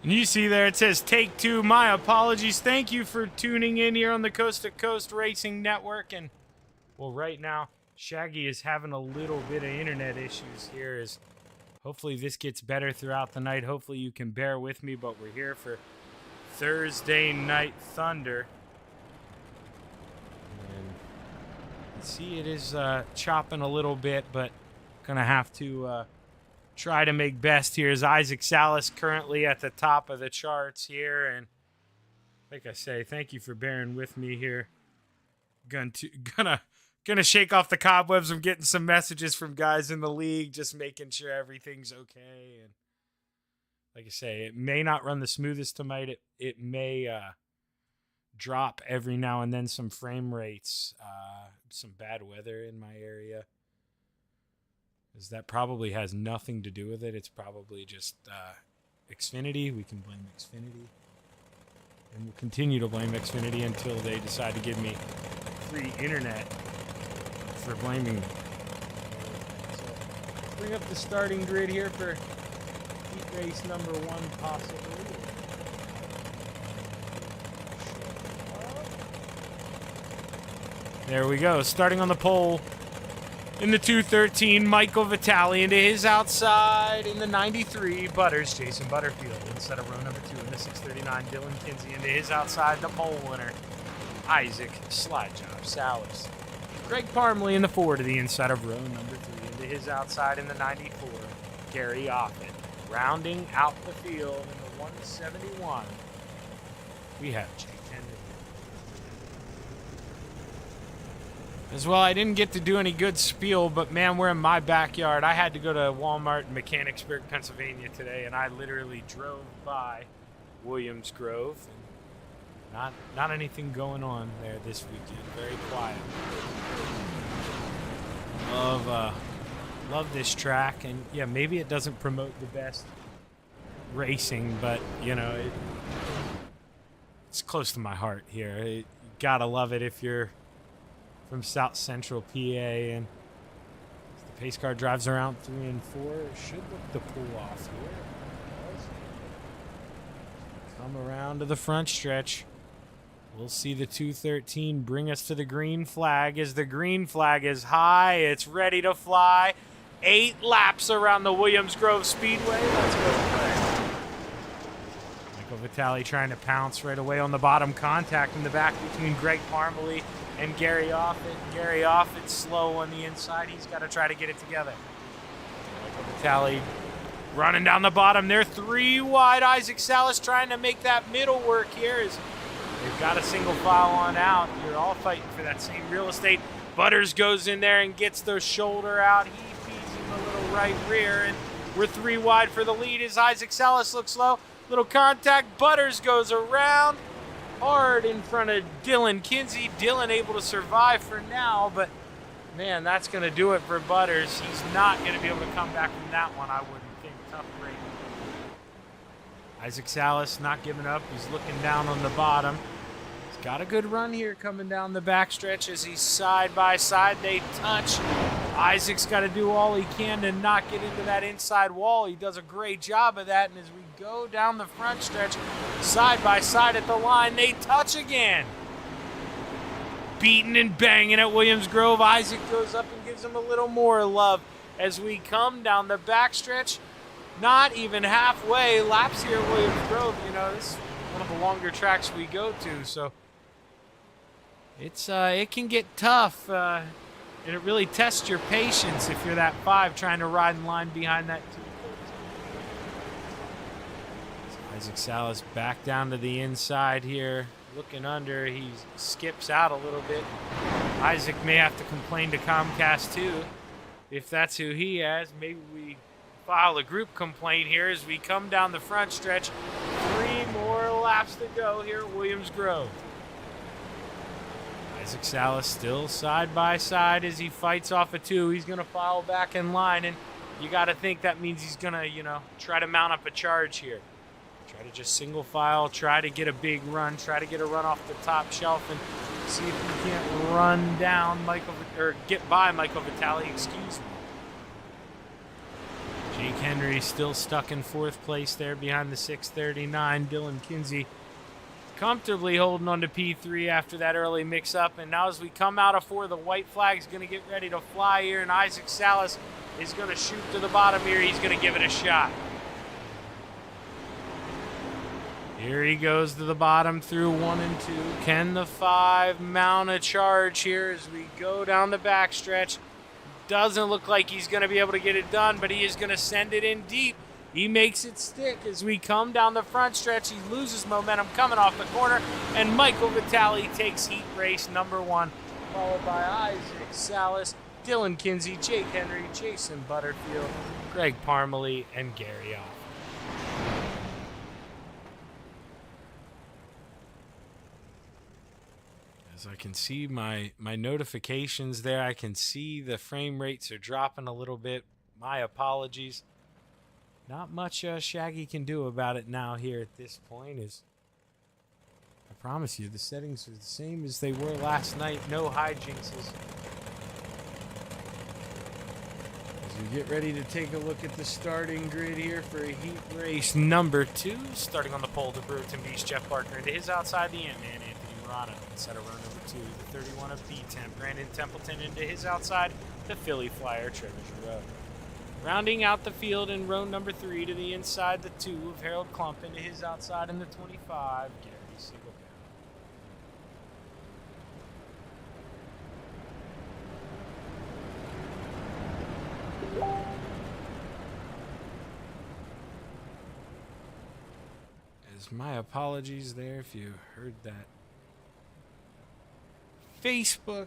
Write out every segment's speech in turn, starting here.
And you see there it says take two. My apologies. Thank you for tuning in here on the Coast to Coast Racing Network. And well, right now Shaggy is having a little bit of internet issues here. As hopefully this gets better throughout the night. Hopefully you can bear with me, but we're here for Thursday Night Thunder. And see, it is chopping a little bit, but gonna have to try to make best here. Is Isaac Salas currently at the top of the charts here, and like I say, thank you for bearing with me here. Gonna shake off the cobwebs. I'm getting some messages from guys in the league, just making sure everything's okay. And like I say, it may not run the smoothest tonight. It may drop every now and then some frame rates. Some bad weather in my area. As that probably has nothing to do with it. It's probably just Xfinity. We can blame Xfinity. And we'll continue to blame Xfinity until they decide to give me free internet for blaming me. So let's bring up the starting grid here for heat race number 1 possibly. There we go. Starting on the pole in the 213, Michael Vitale into his outside in the 93, Butters, Jason Butterfield instead of row number 2 in the 639, Dylan Kinsey into his outside, the pole winner, Isaac Slide Job Salas. Greg Parmley in the 4 to the inside of row number 3 into his outside in the 94, Gary Offit. Rounding out the field in the 171, we have Jake Henry. As well, I didn't get to do any good spiel, but man, we're in my backyard. I had to go to Walmart in Mechanicsburg, Pennsylvania today, and I literally drove by Williams Grove. And not anything going on there this weekend. Very quiet. Love this track, and yeah, maybe it doesn't promote the best racing, but you know, it's close to my heart here. You gotta love it if you're from South Central PA, and the pace car drives around 3 and 4. It should look to pull off here. Come around to the front stretch. We'll see the 213 bring us to the green flag. As the green flag is high, it's ready to fly. 8 laps around the Williams Grove Speedway. Let's go play. Michael Vitale trying to pounce right away on the bottom. Contact in the back between Greg Parmley and Gary Offit. Gary Offit slow on the inside. He's got to try to get it together. Michael Vitale running down the bottom. They're 3 wide. Isaac Salas trying to make that middle work here. They've got a single file on out. You're all fighting for that same real estate. Butters goes in there and gets the shoulder out. He feeds him a little right rear, and we're 3 wide for the lead as Isaac Salas looks low. Little contact. Butters goes around hard in front of Dylan Kinsey. Dylan able to survive for now, but man, that's going to do it for Butters. He's not going to be able to come back from that one, I wouldn't think. Tough break. Isaac Salas not giving up. He's looking down on the bottom. He's got a good run here coming down the backstretch as he's side by side. They touch. Isaac's got to do all he can to not get into that inside wall. He does a great job of that, and as we go down the front stretch, side by side at the line, they touch again. Beating and banging at Williams Grove. Isaac goes up and gives him a little more love as we come down the backstretch. Not even halfway. Laps here at Williams Grove. You know, this is one of the longer tracks we go to, so it can get tough. And it really tests your patience if you're that 5 trying to ride in line behind that 2. Isaac Salas back down to the inside here, looking under. He skips out a little bit. Isaac may have to complain to Comcast too, if that's who he has. Maybe we file a group complaint here as we come down the front stretch. 3 more laps to go here at Williams Grove. Isaac Salas still side by side as he fights off a 2. He's going to file back in line, and you got to think that means he's going to, try to mount up a charge here. Try to just single file, try to get a big run, try to get a run off the top shelf, and see if he can't run down get by Michael Vitale, excuse me. Jake Henry still stuck in 4th place there behind the 639. Dylan Kinsey comfortably holding on to P3 after that early mix-up. And now as we come out of 4, the white flag's going to get ready to fly here, and Isaac Salas is going to shoot to the bottom here. He's going to give it a shot. Here he goes to the bottom through 1 and 2. Can the 5 mount a charge here as we go down the backstretch? Doesn't look like he's going to be able to get it done, but he is going to send it in deep. He makes it stick as we come down the front stretch. He loses momentum coming off the corner, and Michael Vitale takes heat race number 1, followed by Isaac Salas, Dylan Kinsey, Jake Henry, Jason Butterfield, Greg Parmalee, and Gary Off. As I can see my notifications there, I can see the frame rates are dropping a little bit. My apologies. Not much Shaggy can do about it now here at this point. I promise you, the settings are the same as they were last night. No hijinxes. As we get ready to take a look at the starting grid here for heat race number 2. Starting on the pole, the Brewerton Beast, Jeff Barker into his outside, the Ant-Man, Anthony Murata. Inside of row number 2, the 31 of B-Temp, Brandon Templeton into his outside, the Philly Flyer, Trevor Giroux. Rounding out the field in row number 3 to the inside, the 2 of Harold Klump into his outside, in the 25, Gary Siegelbaum. As my apologies there if you heard that Facebook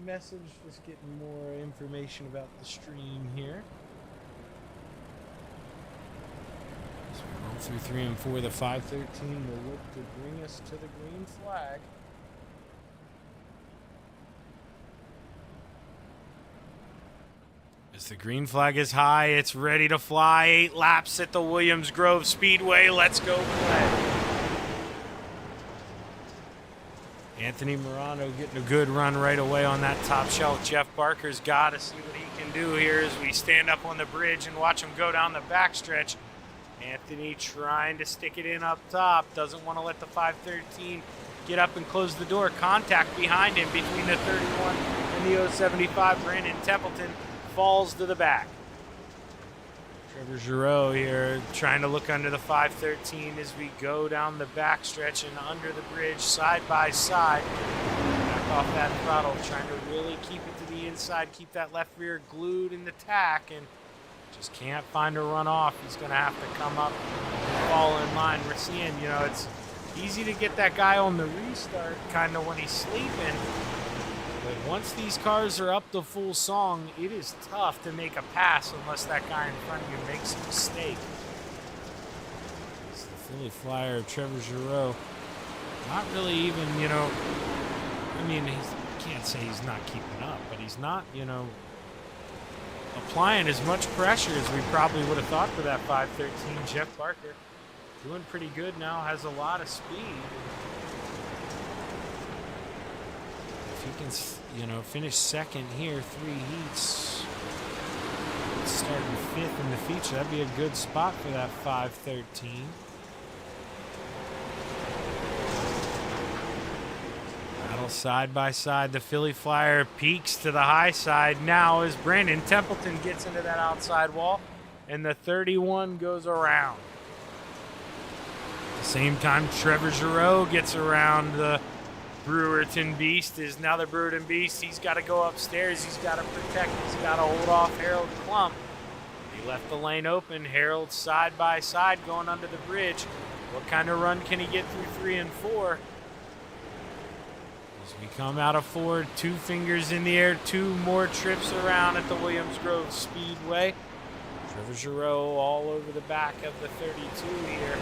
message, just getting more information about the stream here. So we roll through 3 and 4. The 513 will look to bring us to the green flag. As the green flag is high, it's ready to fly. 8 laps at the Williams Grove Speedway. Let's go play. Anthony Morano getting a good run right away on that top shelf. Jeff Barker's got to see what he can do here as we stand up on the bridge and watch him go down the backstretch. Anthony trying to stick it in up top. Doesn't want to let the 513 get up and close the door. Contact behind him between the 31 and the 075. Brandon Templeton falls to the back. Trevor Giroux here trying to look under the 513 as we go down the backstretch and under the bridge side by side. Back off that throttle, trying to really keep it to the inside, keep that left rear glued in the tack, and just can't find a run off. He's going to have to come up and fall in line. We're seeing, it's easy to get that guy on the restart kind of when he's sleeping. But once these cars are up to full song, it is tough to make a pass unless that guy in front of you makes a mistake. It's the Philly Flyer, Trevor Giroux. Not really even, he can't say he's not keeping up, but he's not, applying as much pressure as we probably would have thought for that 513. Jeff Barker doing pretty good now, has a lot of speed. If he can, finish second here, 3 heats, starting 5th in the feature, that'd be a good spot for that 513. Battle side by side. The Philly Flyer peaks to the high side now as Brandon Templeton gets into that outside wall, and the 31 goes around. At the same time, Trevor Giroux gets around the Brewerton Beast. Is now the Brewerton Beast. He's got to go upstairs. He's got to protect. He's got to hold off Harold Klump. He left the lane open. Harold side by side going under the bridge. What kind of run can he get through 3 and 4? As we come out of 4, 2 fingers in the air, 2 more trips around at the Williams Grove Speedway. Trevor Giroux all over the back of the 32 here.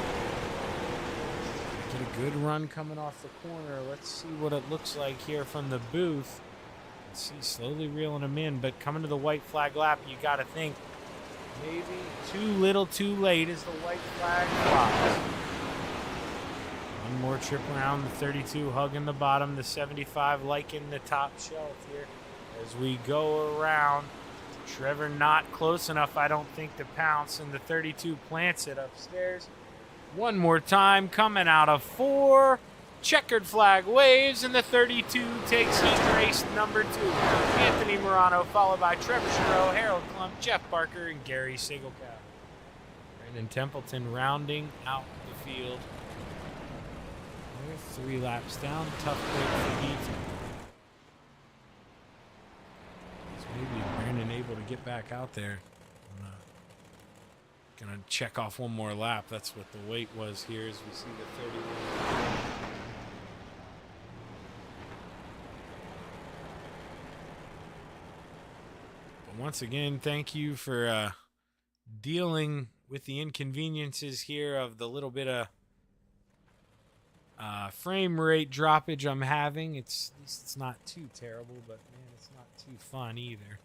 Get a good run coming off the corner. Let's see what it looks like here from the booth. Let's see, slowly reeling him in, but coming to the white flag lap, you got to think maybe too little too late as the white flag flies. One more trip around, the 32 hugging the bottom, the 75 liking the top shelf here as we go around Trevor not close enough, I don't think, to pounce, and the 32 plants it upstairs. One more time, coming out of 4. Checkered flag waves, and the 32 takes heat race number 2. Anthony Morano, followed by Trevor Sherrill, Harold Klump, Jeff Barker, and Gary Sigelkow. Brandon Templeton rounding out the field. We're 3 laps down. Tough break for heat. So maybe Brandon able to get back out there. Gonna check off one more lap. That's what the wait was here as we see the 31. Once again, thank you for dealing with the inconveniences here of the little bit of frame rate droppage I'm having. At least it's not too terrible, but man, it's not too fun either.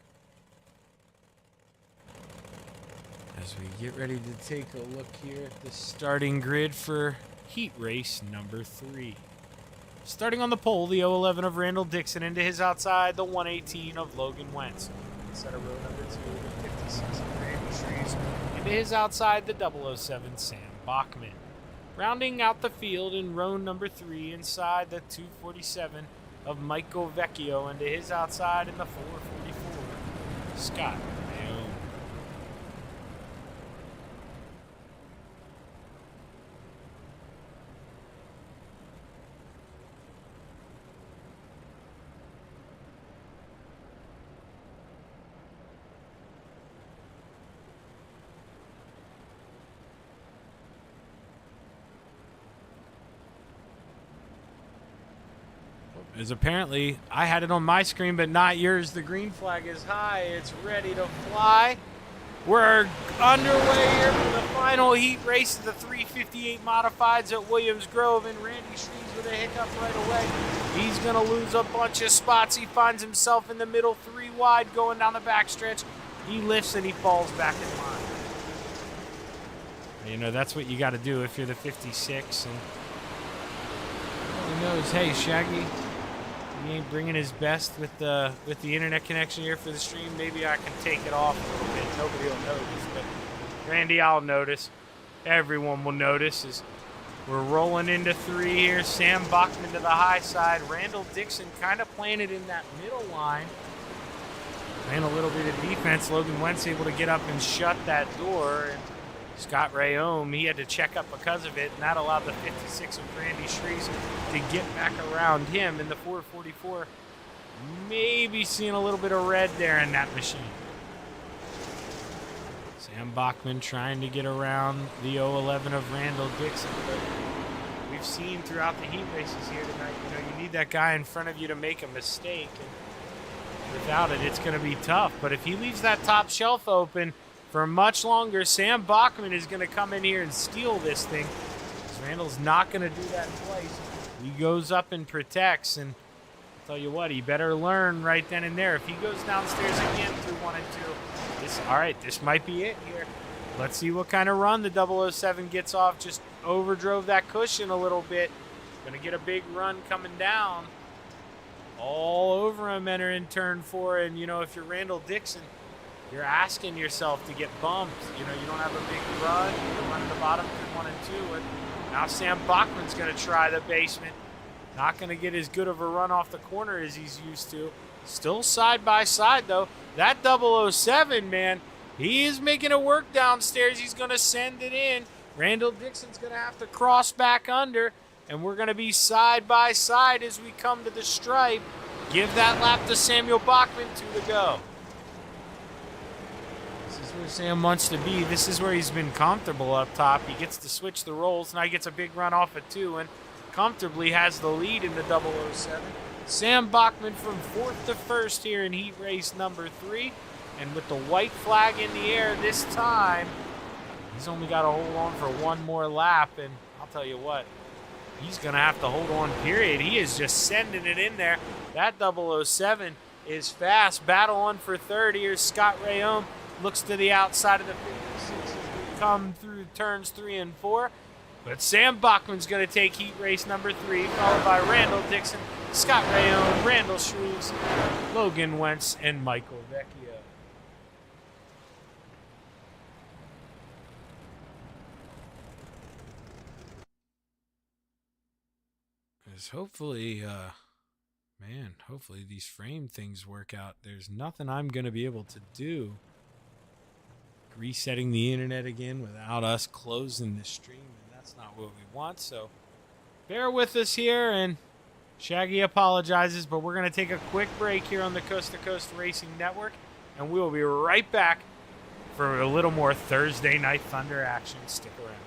As we get ready to take a look here at the starting grid for heat race number 3. Starting on the pole, the 011 of Randall Dixon into his outside, the 118 of Logan Wentz. Set of row number 2, the 56 of Randy Shreves. Into his outside, the 007 Sam Bachman. Rounding out the field in row number 3, inside the 247 of Michael Vecchio. Into his outside in the 444, Scott Mayo. As apparently I had it on my screen, but not yours. The green flag is high. It's ready to fly. We're underway here for the final heat race of the 358 modifieds at Williams Grove, and Randy Shreves with a hiccup right away. He's going to lose a bunch of spots. He finds himself in the middle, 3 wide, going down the backstretch. He lifts and he falls back in line. You know, that's what you got to do if you're the 56. And who knows? Hey, Shaggy. He ain't bringing his best with the internet connection here for the stream. Maybe I can take it off a little bit. Nobody will notice, but Randy, I'll notice. Everyone will notice as we're rolling into 3 here. Sam Bachman to the high side. Randall Dixon kind of playing it in that middle line. Playing a little bit of defense. Logan Wentz able to get up and shut that door. And Scott Rayome, he had to check up because of it, and that allowed the 56 of Randy Shreves to get back around him in the 444. Maybe seeing a little bit of red there in that machine. Sam Bachman trying to get around the 011 of Randall Dixon. But we've seen throughout the heat races here tonight, you know, you need that guy in front of you to make a mistake. And without it, it's going to be tough. But if he leaves that top shelf open for much longer, Sam Bachman is going to come in here and steal this thing. Randall's not going to do that twice. He goes up and protects, and I'll tell you what, he better learn right then and there. If he goes downstairs again through 1 and 2, all right, this might be it here. Let's see what kind of run the 007 gets off. Just overdrove that cushion a little bit. Going to get a big run coming down. All over him entering turn 4, and, you know, if you're Randall Dixon, you're asking yourself to get bumped. You know, you don't have a big run. You're running the bottom through 1 and 2. And now Sam Bachman's going to try the basement. Not going to get as good of a run off the corner as he's used to. Still side by side, though. That 007, man, he is making it work downstairs. He's going to send it in. Randall Dixon's going to have to cross back under. And we're going to be side by side as we come to the stripe. Give that lap to Samuel Bachman, 2 to go. Where Sam wants to be. This is where he's been comfortable up top. He gets to switch the roles. Now he gets a big run off at 2 and comfortably has the lead in the 007. Sam Bachman from 4th to 1st here in heat race number 3. And with the white flag in the air this time, he's only got to hold on for 1 more lap. And I'll tell you what, he's going to have to hold on, period. He is just sending it in there. That 007 is fast. Battle on for 3rd. Here's Scott Rayome. Looks to the outside of the 56 as we come through turns 3 and 4. But Sam Bachman's going to take heat race number 3, followed by Randall Dixon, Scott Rayome, Randall Shreves, Logan Wentz, and Michael Vecchio. Is hopefully, man, hopefully these frame things work out. There's nothing I'm going to be able to do resetting the internet again without us closing the stream, and that's not what we want. So bear with us here, and Shaggy apologizes, but we're going to take a quick break here on the Coast to Coast Racing Network, and we will be right back for a little more Thursday Night Thunder action. Stick around.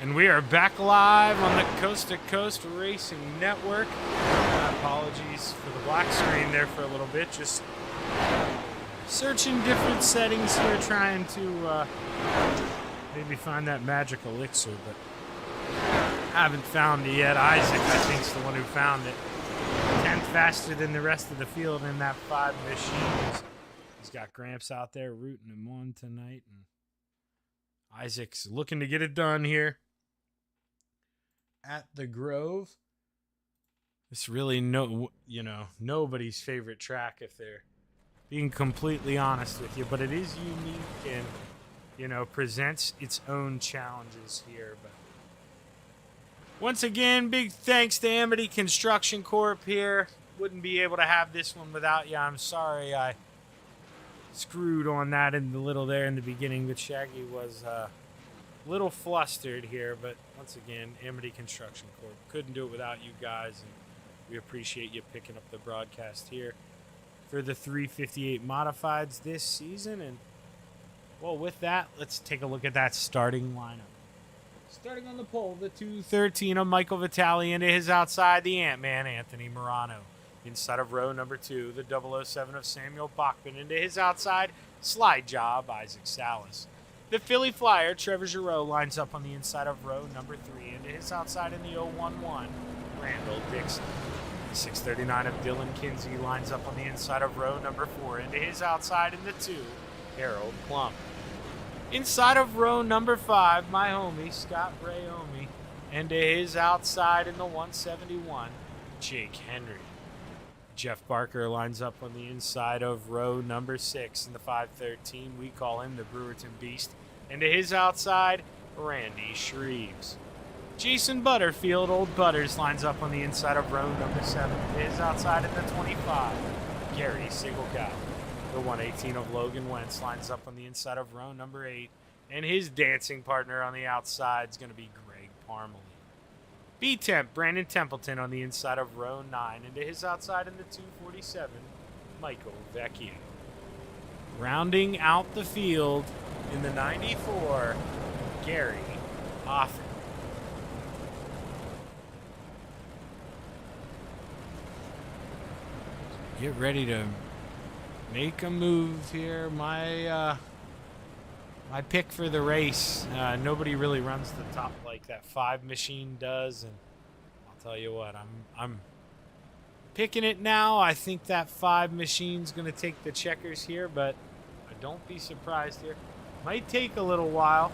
And we are back live on the Coast to Coast Racing Network. Apologies for the black screen there for a little bit. Just searching different settings here, trying to maybe find that magic elixir, but haven't found it yet. Isaac, I think, is the one who found it. 10th faster than the rest of the field in that 5 machines. He's got Gramps out there rooting him on tonight, and Isaac's looking to get it done here at the Grove. It's really nobody's favorite track if they're being completely honest with you, but it is unique and, presents its own challenges here. But once again, big thanks to Amity Construction Corp here. Wouldn't be able to have this one without you. I'm sorry I screwed on that in the little there in the beginning, but Shaggy was a little flustered here. But once again, Amity Construction Corp. Couldn't do it without you guys, and we appreciate you picking up the broadcast here for the 358 Modifieds this season. And, well, with that, let's take a look at that starting lineup. Starting on the pole, the 213 of Michael Vitale. Into his outside, the Ant-Man, Anthony Morano. Inside of row number 2, the 007 of Samuel Bachman. Into his outside, slide job, Isaac Salas. The Philly Flyer, Trevor Giroux, lines up on the inside of row number 3. Into his outside in the 011, Randall Dixon. The 639 of Dylan Kinsey lines up on the inside of row number 4. Into his outside in the 2, Harold Plum. Inside of row number 5, my homie, Scott Brayomi. And to his outside in the 171, Jake Henry. Jeff Barker lines up on the inside of row number 6 in the 513. We call him the Brewerton Beast. And to his outside, Randy Shreves. Jason Butterfield, Old Butters, lines up on the inside of row number 7. To his outside in the 25, Gary Sigelkow. The 118 of Logan Wentz lines up on the inside of row number 8. And his dancing partner on the outside is going to be Greg Parmalee. B-Temp, Brandon Templeton on the inside of row 9. Into his outside in the 247, Michael Vecchio. Rounding out the field in the 94, Gary Hoffman. Get ready to make a move here. My pick for the race. Nobody really runs the top like that 5 machine does, and I'll tell you what, I'm picking it now. I think that 5 machine's going to take the checkers here, but don't be surprised here. Might take a little while.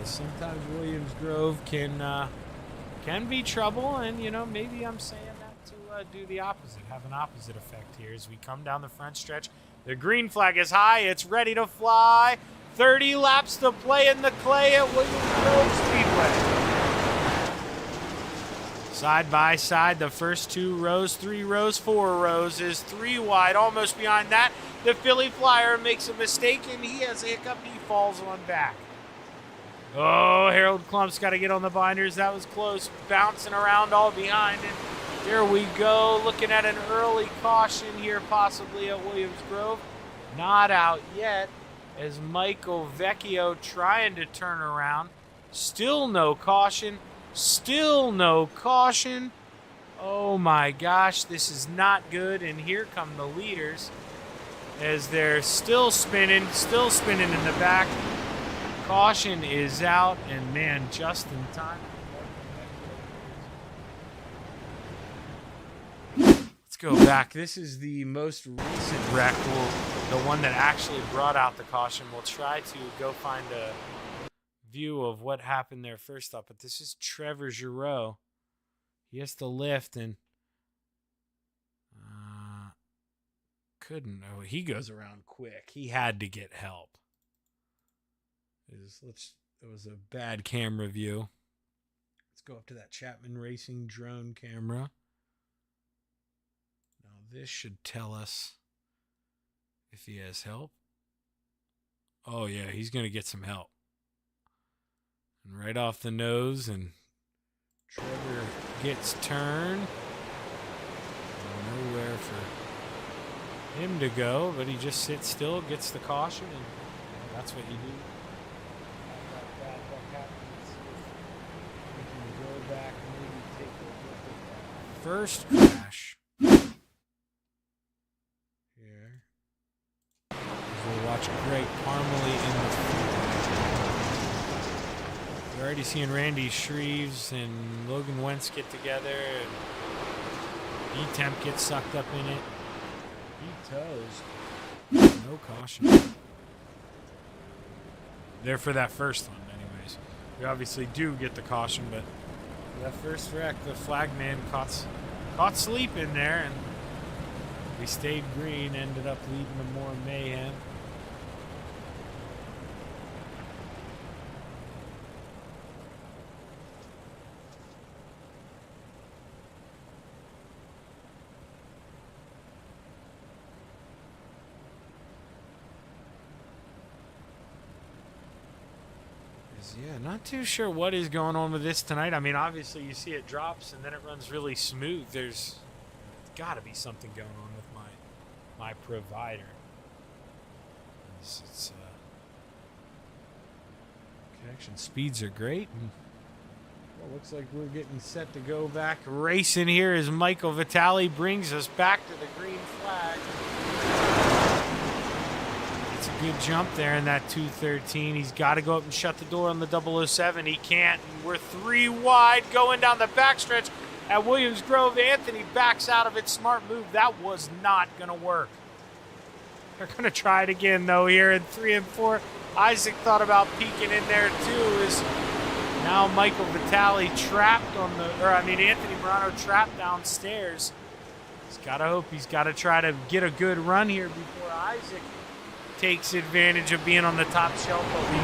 Sometimes Williams Grove can be trouble, and maybe I'm saying that to do the opposite, have an opposite effect here as we come down the front stretch. The green flag is high. It's ready to fly. 30 laps to play in the clay at Williams Grove Speedway. Side by side, the first 2 rows, 3 rows, 4 rows is 3 wide. Almost behind that, the Philly Flyer makes a mistake, and he has a hiccup. He falls on back. Oh, Harold Klump's got to get on the binders. That was close. Bouncing around all behind. And there we go. Looking at an early caution here, possibly at Williams Grove. Not out yet, as Michael Vecchio trying to turn around. Still no caution. Still no caution. Oh my gosh, this is not good. And here come the leaders as they're still spinning in the back. Caution is out, and man, just in time. Let's go back. This is the most recent wreck, the one that actually brought out the caution. We'll try to go find a view of what happened there first up, but this is Trevor Giroux. He has to lift and couldn't. Oh, he goes around quick. He had to get help. It was a bad camera view. Let's go up to that Chapman Racing drone camera. Now this should tell us if he has help. Oh yeah, he's going to get some help. And right off the nose, and Trevor gets turned. Nowhere for him to go, but he just sits still, gets the caution, and that's what you do. First crash here. We'll watch Greg Parmalee in the front. We're already seeing Randy Shreves and Logan Wentz get together, and E-Temp gets sucked up in it. E-Toes. No caution. There for that first one, anyways. We obviously do get the caution, but that first wreck, the flagman caught sleep in there, and we stayed green, ended up leading to more mayhem. Yeah, not too sure what is going on with this tonight. I mean, obviously you see it drops and then it runs really smooth. There's got to be something going on with my provider. It's connection speeds are great. And, well, looks like we're getting set to go back racing here as Michael Vitale brings us back to the green flag. It's a good jump there in that 213. He's got to go up and shut the door on the 007. He can't. And we're 3 wide going down the backstretch at Williams Grove. Anthony backs out of it. Smart move. That was not going to work. They're going to try it again, though, here in 3 and 4. Isaac thought about peeking in there, too, as now Michael Vitale trapped on Anthony Morano trapped downstairs. He's got to hope. He's got to try to get a good run here before Isaac takes advantage of being on the top shelf, but we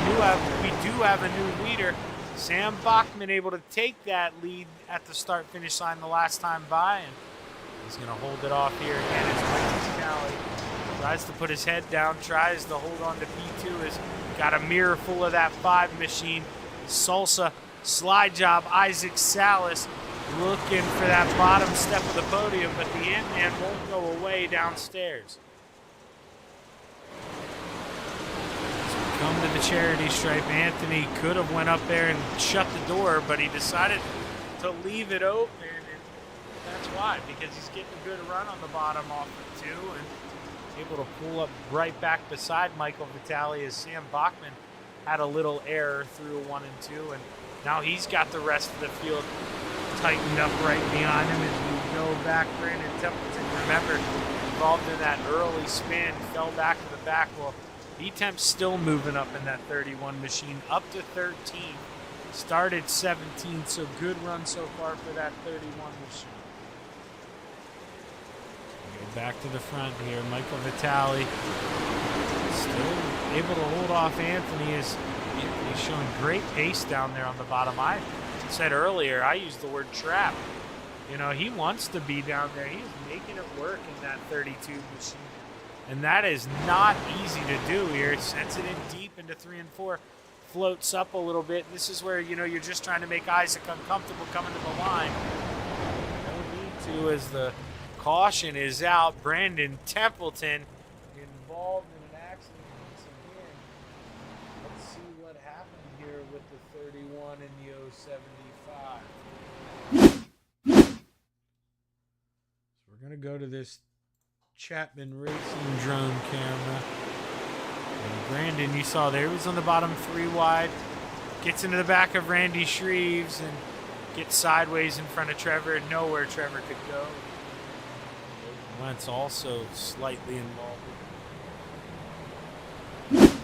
do have a new leader. Sam Bachman able to take that lead at the start-finish line the last time by, and he's going to hold it off here again as Michael Vitale tries to put his head down, tries to hold on to P2 as Got a mirror full of that 5 machine. Salsa, slide job, Isaac Salas looking for that bottom step of the podium, but the Ant-Man won't go away downstairs. As we come to the charity stripe, Anthony could have went up there and shut the door, but he decided to leave it open, and that's why, because he's getting a good run on the bottom off of 2, and able to pull up right back beside Michael Vitale as Sam Bachman had a little error through 1 and 2, and now he's got the rest of the field tightened up right behind him as we go back. Brandon Templeton, remember, involved in that early spin, fell back to the back. Well, B-Temp's still moving up in that 31 machine, up to 13. Started 17, so good run so far for that 31 machine. Back to the front here. Michael Vitale still able to hold off Anthony as he's showing great pace down there on the bottom. I said earlier, I used the word trap. You know, he wants to be down there. He's making it work in that 32 machine. And that is not easy to do here. Sends it in deep into 3 and 4. Floats up a little bit. This is where, you know, you're just trying to make Isaac uncomfortable coming to the line. No need to as the caution is out. Brandon Templeton involved in an accident once again. Let's see what happened here with the 31 and the 075. So we're going to go to this Chapman Racing drone camera. And Brandon, you saw there, he was on the bottom 3 wide. Gets into the back of Randy Shreves and gets sideways in front of Trevor and nowhere Trevor could go. Wentz also slightly involved.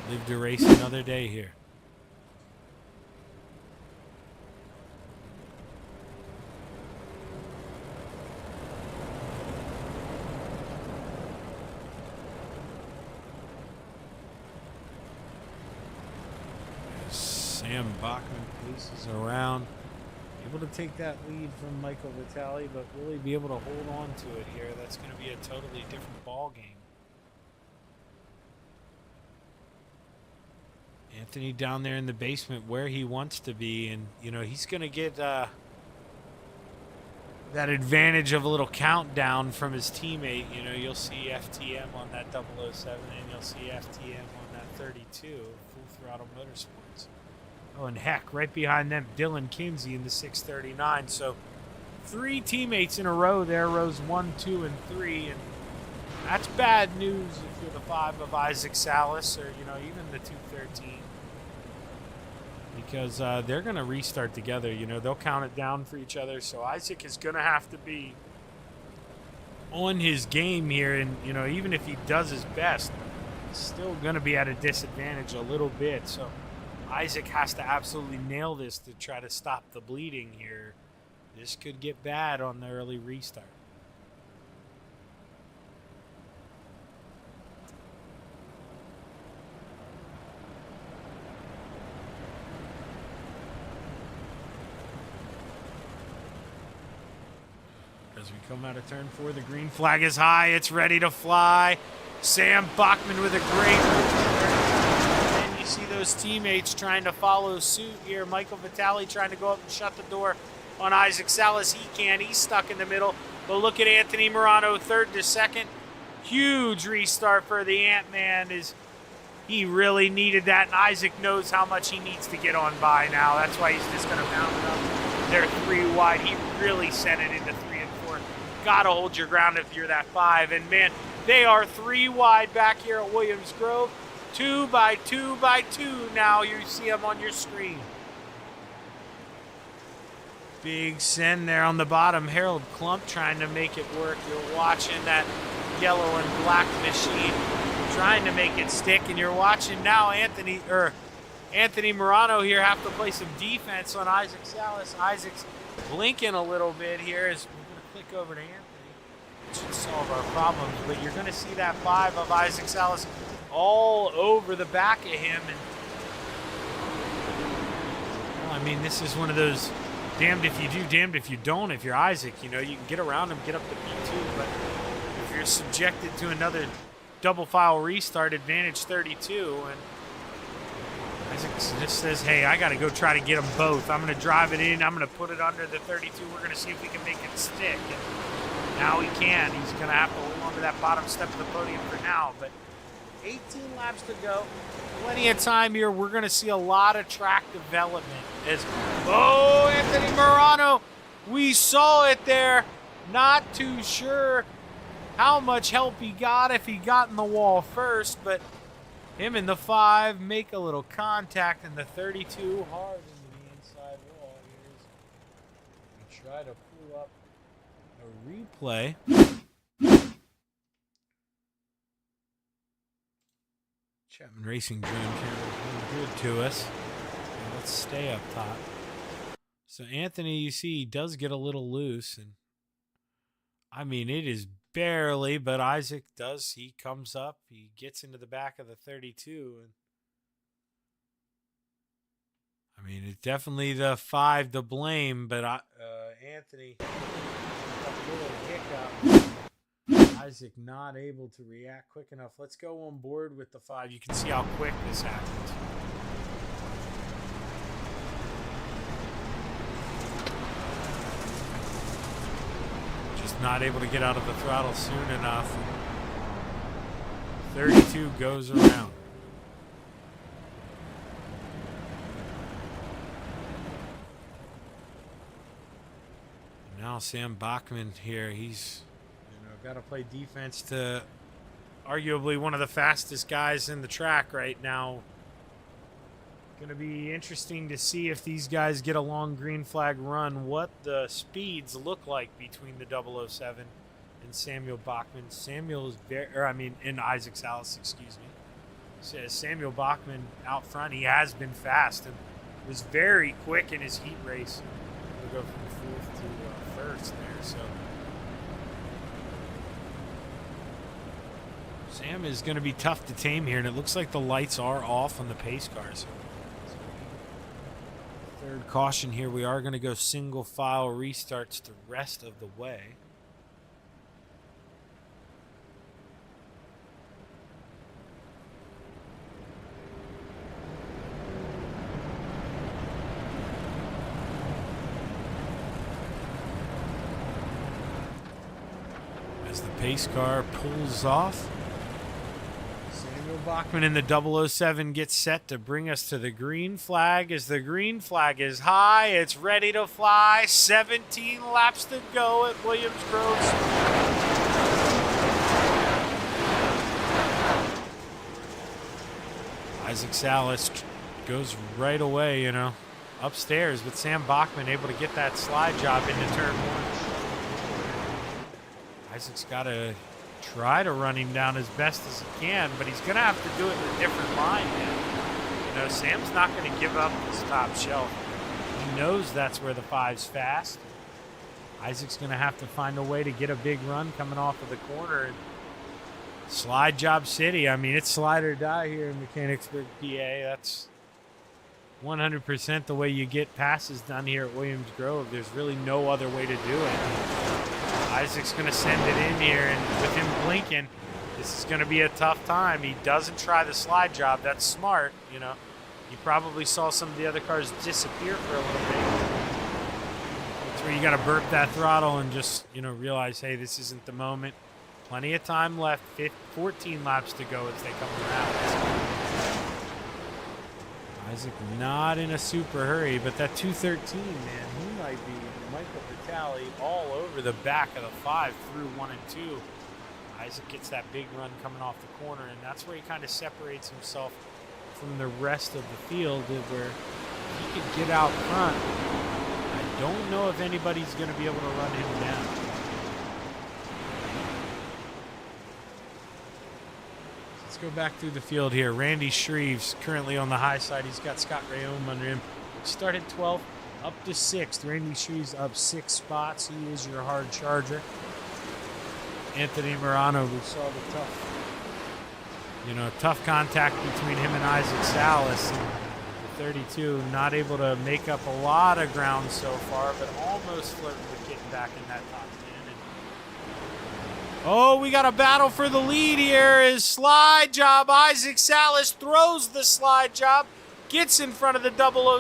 Live to race another day here. Sam Bachman paces around. Able to take that lead from Michael Vitale, but will he be able to hold on to it here? That's going to be a totally different ball game. Anthony down there in the basement where he wants to be, and you know he's going to get that advantage of a little countdown from his teammate. You know, you'll see FTM on that 007, and you'll see FTM on that 32, Full Throttle Motorsports. Oh, and heck, right behind them, Dylan Kinsey in the 639. So 3 teammates in a row there, rows 1, 2, and 3. And that's bad news if you're the 5 of Isaac Salas or, you know, even the 213. Because they're going to restart together. You know, they'll count it down for each other. So Isaac is going to have to be on his game here. And, you know, even if he does his best, he's still going to be at a disadvantage a little bit. So Isaac has to absolutely nail this to try to stop the bleeding here. This could get bad on the early restart. As we come out of turn 4, the green flag is high. It's ready to fly. Sam Bachman with a great move. See those teammates trying to follow suit here. Michael Vitale trying to go up and shut the door on Isaac Salas. He can't. He's stuck in the middle. But look at Anthony Morano, 3rd to 2nd. Huge restart for the Ant-Man. He really needed that, and Isaac knows how much he needs to get on by now. That's why he's just going to mount it up. They're 3 wide. He really sent it into 3 and 4. Got to hold your ground if you're that 5. And, man, they are 3 wide back here at Williams Grove. 2 by 2 by 2 now. You see them on your screen. Big send there on the bottom. Harold Klump trying to make it work. You're watching that yellow and black machine trying to make it stick, and you're watching now Anthony Morano here have to play some defense on Isaac Salas. Isaac's blinking a little bit here as we're going to click over to Anthony. It should solve our problems, but you're going to see that 5 of Isaac Salas all over the back of him. And well, I mean, this is one of those damned if you do, damned if you don't. If you're Isaac, you know, you can get around him, get up to P2, but if you're subjected to another double file restart, advantage 32, and Isaac just says, hey, I got to go try to get them both. I'm going to drive it in. I'm going to put it under the 32. We're going to see if we can make it stick. And now he can. He's going to have to hold on to that bottom step of the podium for now. But 18 laps to go. Plenty of time here. We're going to see a lot of track development. Anthony Morano. We saw it there. Not too sure how much help he got if he got in the wall first, but him and the 5 make a little contact, and the 32 hard into the inside wall. Here's we try to pull up a replay. Chapman Racing Drone Camera doing good to us. And let's stay up top. So Anthony, you see, he does get a little loose, and I mean, it is barely, but Isaac does. He comes up. He gets into the back of the 32. And I mean, it's definitely the 5 to blame, but Anthony, a little hiccup. Isaac not able to react quick enough. Let's go on board with the 5. You can see how quick this happens. Not able to get out of the throttle soon enough. 32 goes around. Now Sam Bachman here, he's got to play defense to arguably one of the fastest guys in the track right now. Going to be interesting to see if these guys get a long green flag run, what the speeds look like between the 007 and Samuel Bachman. And Isaac Salas, excuse me. Says Samuel Bachman out front, he has been fast and was very quick in his heat race. We'll go from 4th to 1st there. So Sam is going to be tough to tame here, and it looks like the lights are off on the pace cars. Third caution here. We are going to go single file restarts the rest of the way. As the pace car pulls off, Bachman in the 007 gets set to bring us to the green flag. As the green flag is high, it's ready to fly. 17 laps to go at Williams Grove. Isaac Salas goes right away, upstairs with Sam Bachman able to get that slide job into turn 1. Isaac's got to try to run him down as best as he can, but he's going to have to do it in a different line now. Sam's not going to give up his top shelf. He knows that's where the 5's fast. Isaac's going to have to find a way to get a big run coming off of the corner. And slide job city. I mean, it's slide or die here in Mechanicsburg, PA. That's 100% the way you get passes done here at Williams Grove. There's really no other way to do it. Isaac's going to send it in here, and with him blinking, this is going to be a tough time. He doesn't try the slide job. That's smart, He probably saw some of the other cars disappear for a little bit. That's where you got to burp that throttle and just, realize, hey, this isn't the moment. Plenty of time left. 14 laps to go as they come around. Isaac not in a super hurry, but that 213, man, he might be Michael Vitale all over the back of the 5 through 1 and 2. Isaac gets that big run coming off the corner, and that's where he kind of separates himself from the rest of the field, where he could get out front. I don't know if anybody's going to be able to run him down. Let's go back through the field here. Randy Shreves currently on the high side. He's got Scott Rayome under him. Started 12th, up to 6th. Randy Shreves up 6 spots. He is your hard charger. Anthony Morano, we saw the tough contact between him and Isaac Salas. And the 32 not able to make up a lot of ground so far, but almost flirting with getting back in that top 10. We got a battle for the lead here. Is slide job. Isaac Salas throws the slide job. gets in front of the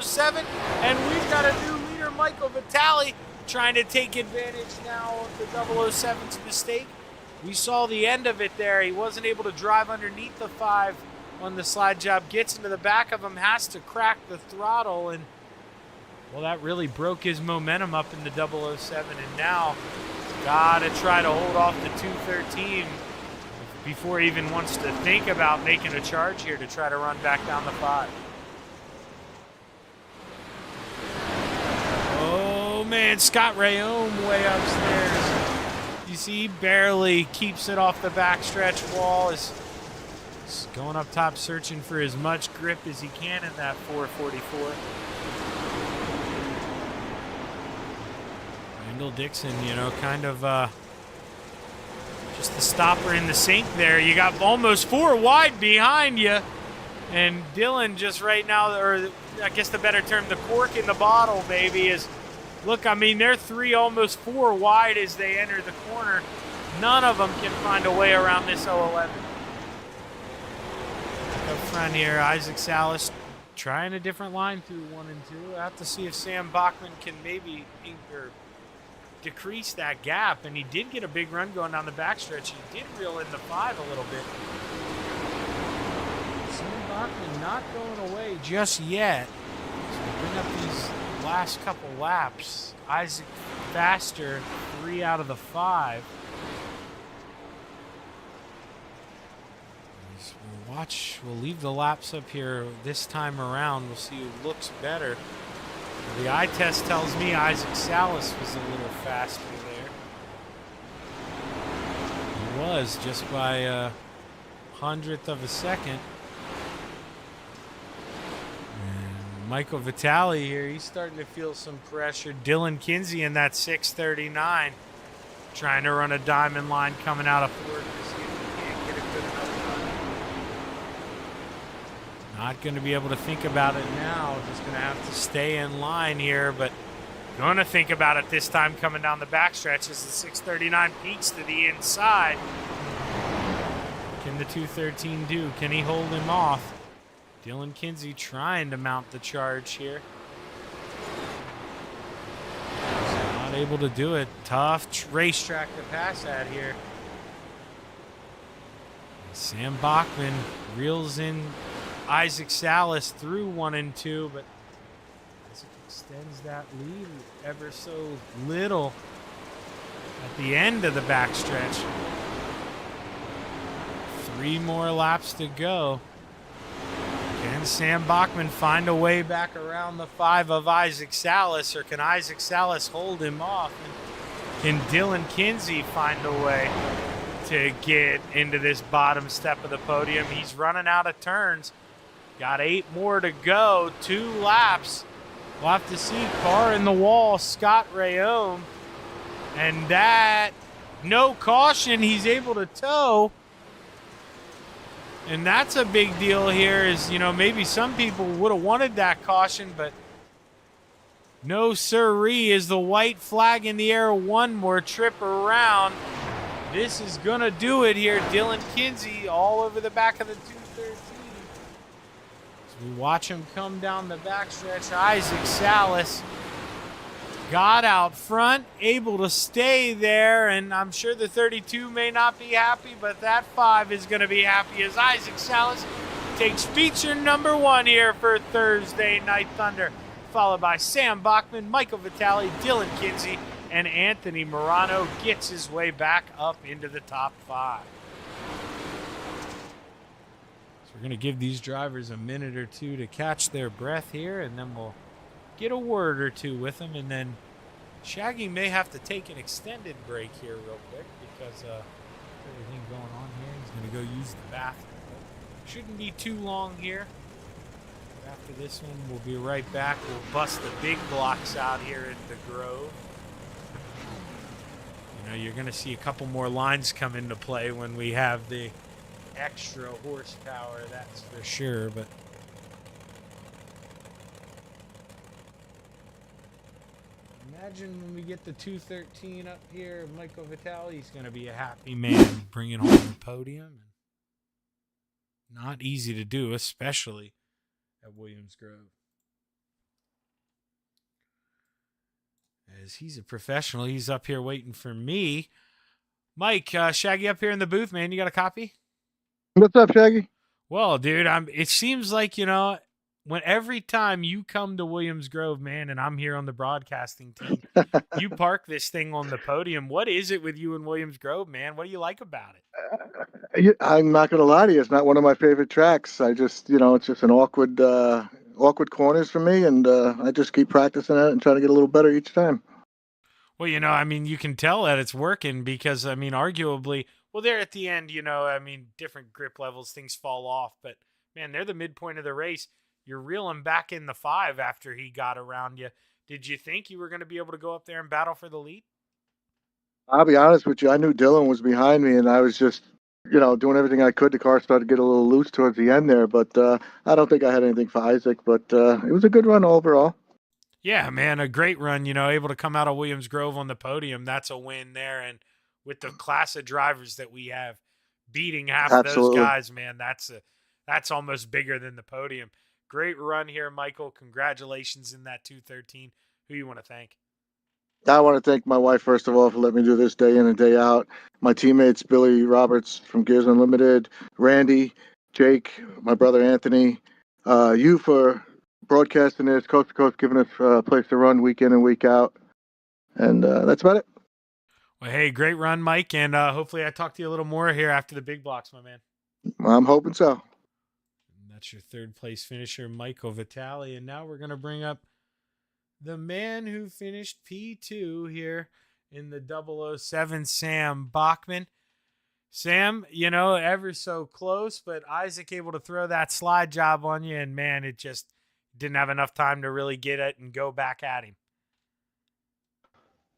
007, and we've got a new leader, Michael Vitale, trying to take advantage now of the 007's mistake. We saw the end of it there. He wasn't able to drive underneath the 5 on the slide job, gets into the back of him, has to crack the throttle, and well, that really broke his momentum up in the 007, and now he's got to try to hold off the 213 before he even wants to think about making a charge here to try to run back down the 5. Oh man, Scott Rayome way upstairs. You see, he barely keeps it off the backstretch wall. Is going up top, searching for as much grip as he can in that 444. Randall Dixon, you know, kind of just the stopper in the sink there. You got almost 4 wide behind you. And Dylan just right now, or I guess the better term, the cork in the bottle, maybe, is, look, I mean, they're 3, almost 4 wide as they enter the corner. None of them can find a way around this 011. Up front here, Isaac Salas trying a different line through 1 and 2. I have to see if Sam Bachman can maybe decrease that gap, and he did get a big run going down the backstretch. He did reel in the 5 a little bit. Sam Bachman not going away just yet. So we bring up these last couple laps. Isaac faster, 3 out of the 5. We'll leave the laps up here this time around. We'll see who looks better. The eye test tells me Isaac Salas was a little faster there. He was, just by a 100th of a second. And Michael Vitale here, he's starting to feel some pressure. Dylan Kinsey in that 639, trying to run a diamond line coming out of Ford to see if he can't get a good enough run. Not going to be able to think about it now. Just going to have to stay in line here, but going to think about it this time coming down the backstretch as the 639 peaks to the inside. Can the 213 do? Can he hold him off? Dylan Kinsey trying to mount the charge here. He's not able to do it. Tough racetrack to pass at here. Sam Bachman reels in Isaac Salas through 1 and 2, but Isaac extends that lead ever so little at the end of the backstretch. 3 more laps to go. Can Sam Bachman find a way back around the 5 of Isaac Salas, or can Isaac Salas hold him off? And can Dylan Kinsey find a way to get into this bottom step of the podium? He's running out of turns. Got 8 more to go, 2 laps. We'll have to see. Car in the wall, Scott Rayome. And that, no caution, he's able to tow. And that's a big deal here, is, you know, maybe some people would have wanted that caution, but no sirree, is the white flag in the air. 1 more trip around. This is going to do it here. Dylan Kinsey all over the back of the 213. We watch him come down the backstretch. Isaac Salas got out front, able to stay there, and I'm sure the 32 may not be happy, but that 5 is going to be happy as Isaac Salas takes feature number 1 here for Thursday Night Thunder, followed by Sam Bachman, Michael Vitale, Dylan Kinsey, and Anthony Morano gets his way back up into the top 5. We're going to give these drivers a minute or 2 to catch their breath here, and then we'll get a word or 2 with them, and then Shaggy may have to take an extended break here real quick because everything going on here. He's going to go use the bathroom. But shouldn't be too long here. After this one, we'll be right back. We'll bust the big blocks out here at the Grove. You know, you're going to see a couple more lines come into play when we have the extra horsepower, that's for sure. But imagine when we get the 213 up here, Michael Vitale's going to be a happy man bringing home the podium. Not easy to do, especially at Williams Grove. As he's a professional, he's up here waiting for me. Mike, Shaggy up here in the booth, man. You got a copy? What's up, Shaggy? Well, dude, it seems like, when every time you come to Williams Grove, man, and I'm here on the broadcasting team, you park this thing on the podium. What is it with you in Williams Grove, man? What do you like about it? I'm not gonna lie to you. It's not one of my favorite tracks. I just, it's just an awkward corners for me, and I just keep practicing it and trying to get a little better each time. Well, you can tell that it's working because, arguably, well, there at the end, different grip levels, things fall off, but man, they're the midpoint of the race. You're reeling back in the 5 after he got around you. Did you think you were going to be able to go up there and battle for the lead? I'll be honest with you. I knew Dylan was behind me, and I was just, doing everything I could. The car started to get a little loose towards the end there, but I don't think I had anything for Isaac. But it was a good run overall. Yeah, man, a great run, able to come out of Williams Grove on the podium. That's a win there. And with the class of drivers that we have, beating half of those Absolutely. guys, man, that's almost bigger than the podium. Great run here, Michael. Congratulations in that 213. Who you want to thank? I want to thank my wife, first of all, for letting me do this day in and day out. My teammates, Billy Roberts from Gears Unlimited, Randy, Jake, my brother Anthony, you for broadcasting this coast to coast, giving us a place to run week in and week out. And that's about it. Well, hey, great run, Mike. And hopefully I talk to you a little more here after the big blocks, my man. I'm hoping so. And that's your third place finisher, Michael Vitale. And now we're going to bring up the man who finished P2 here in the 007, Sam Bachman. Sam, ever so close, but Isaac able to throw that slide job on you, and man, it just didn't have enough time to really get it and go back at him.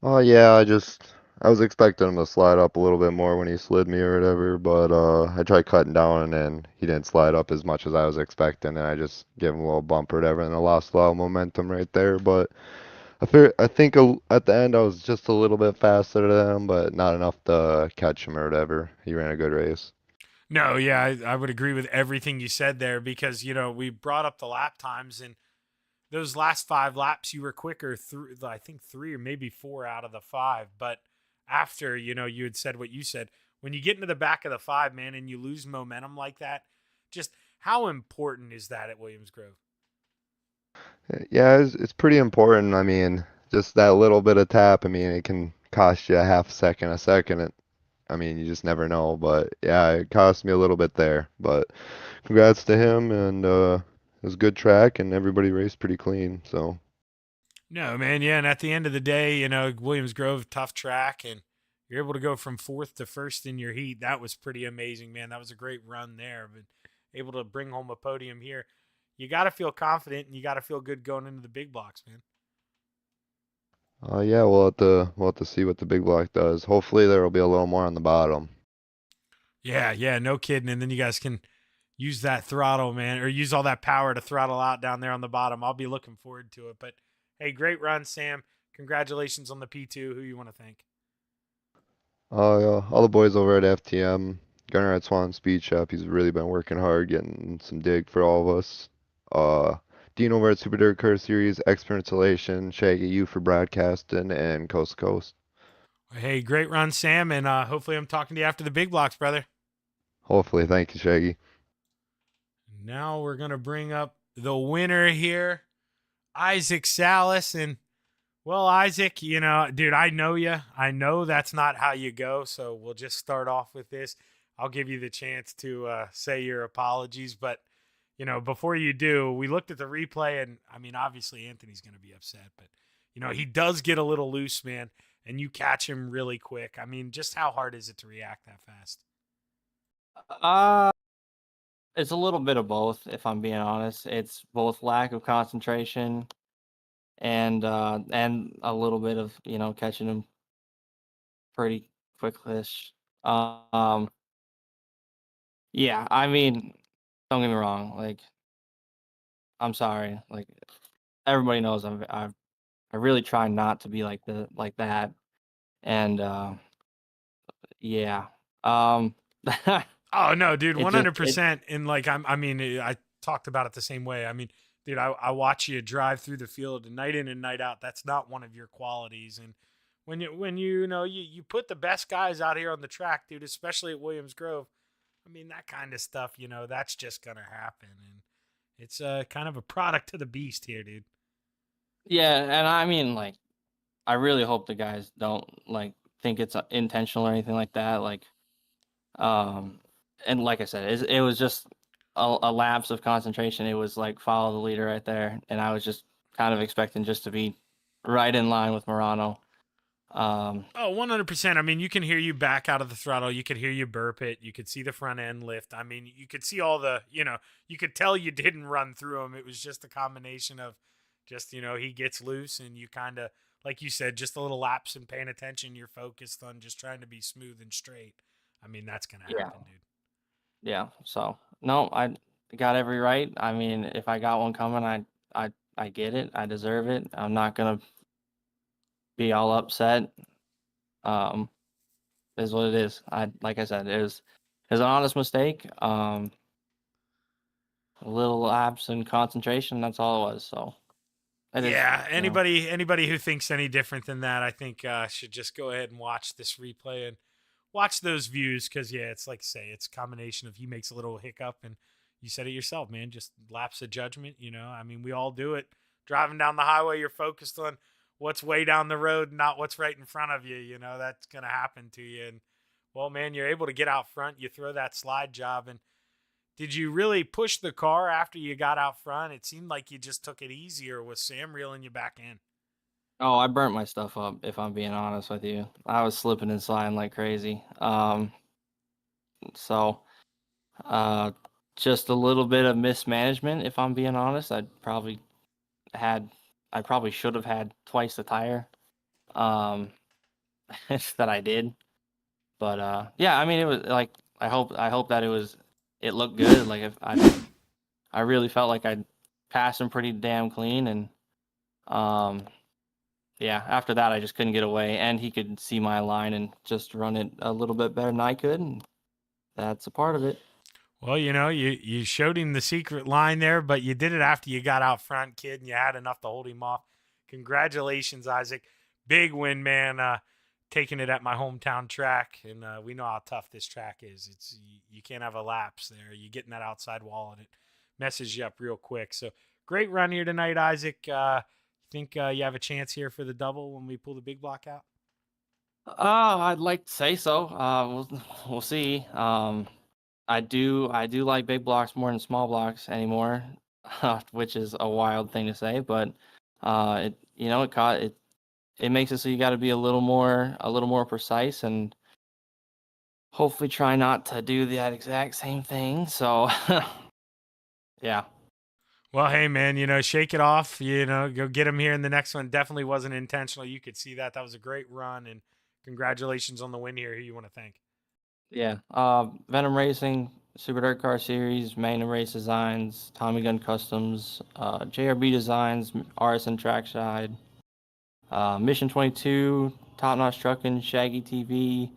Oh yeah, I was expecting him to slide up a little bit more when he slid me or whatever, but I tried cutting down and he didn't slide up as much as I was expecting, and I just gave him a little bump or whatever, and I lost a lot of momentum right there. But I think at the end I was just a little bit faster than him, but not enough to catch him or whatever. He ran a good race. No, yeah, I would agree with everything you said there because, we brought up the lap times, and those last 5 laps you were quicker through, I think 3 or maybe 4 out of the 5. But after, you had said what you said, when you get into the back of the 5, man, and you lose momentum like that, just how important is that at Williams Grove? Yeah, it's pretty important. I mean, just that little bit of tap, I mean, it can cost you a half second, a second. I mean, you just never know. But yeah, it cost me a little bit there. But congrats to him, and it was a good track, and everybody raced pretty clean. So No, man, yeah, and at the end of the day, Williams Grove, tough track, and you're able to go from 4th to 1st in your heat. That was pretty amazing, man. That was a great run there, but able to bring home a podium here. You got to feel confident, and you got to feel good going into the big blocks, man. yeah, we'll have to see what the big block does. Hopefully, there will be a little more on the bottom. Yeah, no kidding. And then you guys can use that throttle, man, or use all that power to throttle out down there on the bottom. I'll be looking forward to it. But hey, great run, Sam. Congratulations on the P2. Who you want to thank? Yeah, all the boys over at FTM, Gunnar at Swan Speed Shop. He's really been working hard, getting some dig for all of us. Uh, Dean over at Super Dirt Car Series, Expert Installation, Shaggy, you for broadcasting, and Coast to Coast. Hey, great run, Sam, and hopefully I'm talking to you after the big blocks, brother. Hopefully, thank you, Shaggy. Now we're gonna bring up the winner here, Isaac Salas, and well, Isaac, dude, I know you. I know that's not how you go, so we'll just start off with this. I'll give you the chance to say your apologies, but before you do, we looked at the replay, and obviously Anthony's going to be upset, but he does get a little loose, man, and you catch him really quick. Just how hard is it to react that fast? It's a little bit of both, if I'm being honest. It's both lack of concentration and a little bit of catching him pretty quicklish. Yeah, don't get me wrong. Like, I'm sorry. Like, everybody knows I really try not to be like that. And yeah. Oh no, dude, It just it 100%. And like I talked about it the same way. I mean, dude, I watch you drive through the field night in and night out. That's not one of your qualities. And when you put the best guys out here on the track, dude, especially at Williams Grove, I mean, that kind of stuff, that's just going to happen. And it's kind of a product of the beast here, dude. Yeah, and I mean, like, I really hope the guys don't like think it's intentional or anything like that. Like, and like I said, it was just a lapse of concentration. It was like follow the leader right there, and I was just kind of expecting just to be right in line with Morano. 100%. I mean, you can hear you back out of the throttle. You could hear you burp it. You could see the front end lift. I mean, you could see all the, you could tell you didn't run through him. It was just a combination of just, he gets loose and you kind of, like you said, just a little lapse in paying attention. You're focused on just trying to be smooth and straight. I mean, that's going to happen, dude. Yeah. So no, I got every right. I mean, if I got one coming, I get it. I deserve it. I'm not going to be all upset. Is what it is. Like I said, it was an honest mistake. A little lapse in concentration. That's all it was. So. Yeah, anybody who thinks any different than that, I think should just go ahead and watch this replay and watch those views because, yeah, it's like I say, it's a combination of he makes a little hiccup and you said it yourself, man, just lapse of judgment, I mean, we all do it. Driving down the highway, you're focused on what's way down the road, not what's right in front of you, that's going to happen to you. And, well, man, you're able to get out front. You throw that slide job and did you really push the car after you got out front? It seemed like you just took it easier with Sam reeling you back in. Oh, I burnt my stuff up, if I'm being honest with you. I was slipping and sliding like crazy. Just a little bit of mismanagement, if I'm being honest. I probably should have had twice the tire that I did. But yeah, I mean, it was like I hope that it looked good. Like if I really felt like I passed him pretty damn clean, and yeah, after that I just couldn't get away, and he could see my line and just run it a little bit better than I could, and that's a part of it. Well, you showed him the secret line there, but you did it after you got out front, kid, and you had enough to hold him off. Congratulations, Isaac. Big win, man. Taking it at my hometown track, and we know how tough this track is. It's you can't have a lapse there. You get in that outside wall, and it messes you up real quick. So great run here tonight, Isaac. Think you have a chance here for the double when we pull the big block out? I'd like to say so. We'll see. I do like big blocks more than small blocks anymore, which is a wild thing to say, but it makes it so you got to be a little more precise and hopefully try not to do that exact same thing. So yeah. Well, hey man, shake it off, go get him here in the next one. Definitely wasn't intentional. You could see that. That was a great run, and congratulations on the win here. Who you want to thank? Yeah. Venom Racing, Super Dirt Car Series, Magnum Race Designs, Tommy Gun Customs, JRB Designs, RSN Trackside, Mission 22, Top Notch Trucking, Shaggy TV,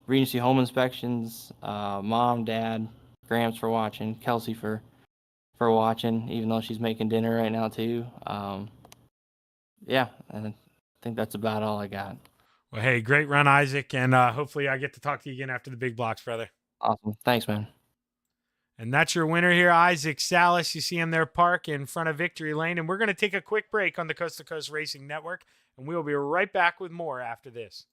Regency Home Inspections, Mom, Dad, Gramps for watching, Kelsey for watching, even though she's making dinner right now too. Yeah, I think that's about all I got. Well, hey, great run, Isaac, and hopefully I get to talk to you again after the big blocks, brother. Awesome. Thanks, man. And that's your winner here, Isaac Salas. You see him there park in front of Victory Lane, and we're going to take a quick break on the Coast to Coast Racing Network, and we will be right back with more after this.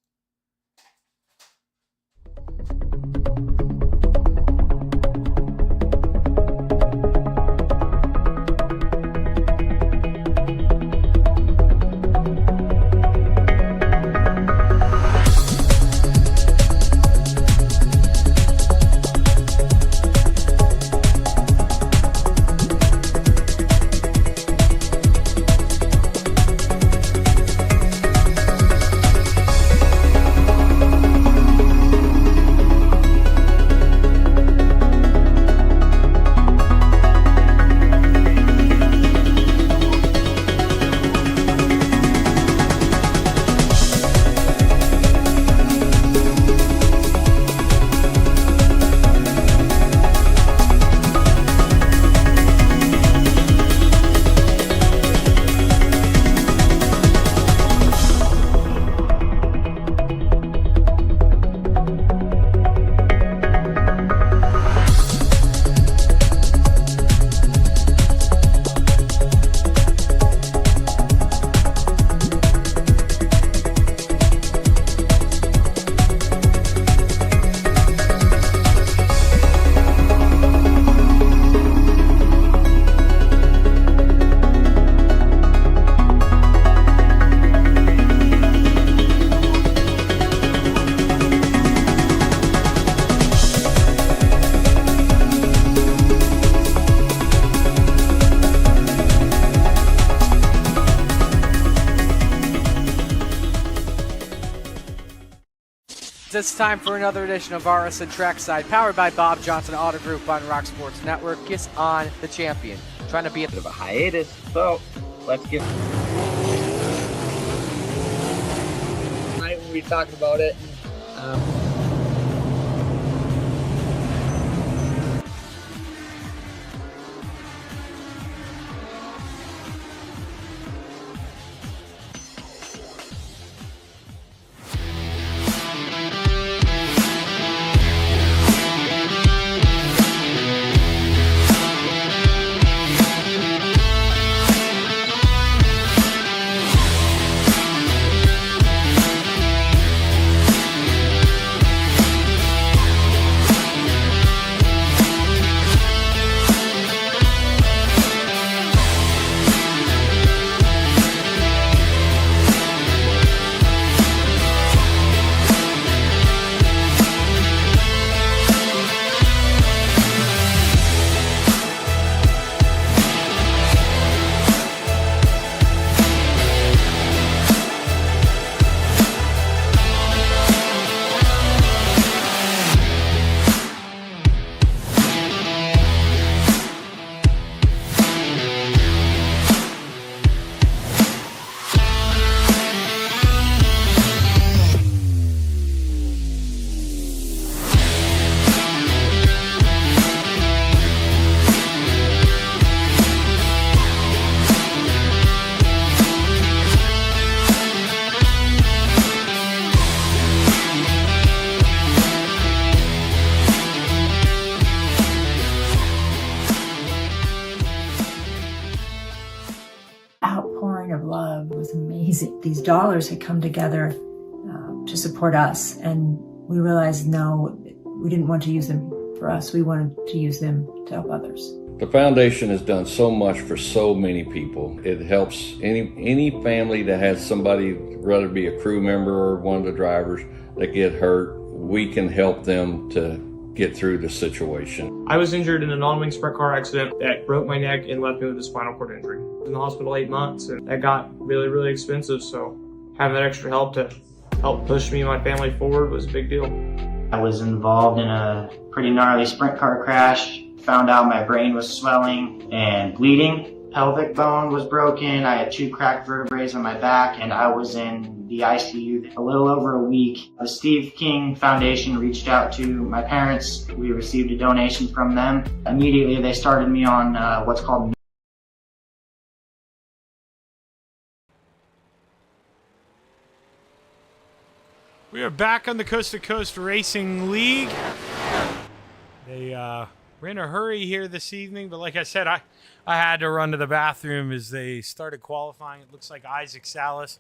it's time for another edition of RSN Trackside, powered by Bob Johnson Auto Group on Rock Sports Network. Kiss on the champion. Trying to be a bit of a hiatus, so let's get... Tonight we'll be talking about it. Outpouring of love was amazing. These dollars had come together to support us, and we realized, no, we didn't want to use them for us. We wanted to use them to help others. The foundation has done so much for so many people. It helps any family that has somebody, whether it be a crew member or one of the drivers, that get hurt. We can help them to get through the situation. I was injured in a non-wing sprint car accident that broke my neck and left me with a spinal cord injury. I was in the hospital 8 months, and that got really, really expensive. So having that extra help to help push me and my family forward was a big deal. I was involved in a pretty gnarly sprint car crash. Found out my brain was swelling and bleeding. Pelvic bone was broken. I had 2 cracked vertebrae on my back, and I was in the ICU a little over a week. The Steve King Foundation reached out to my parents. We received a donation from them. Immediately, they started me on what's called... We are back on the Coast to Coast Racing League. They we're in a hurry here this evening, but like I said, I had to run to the bathroom as they started qualifying. It looks like Isaac Salas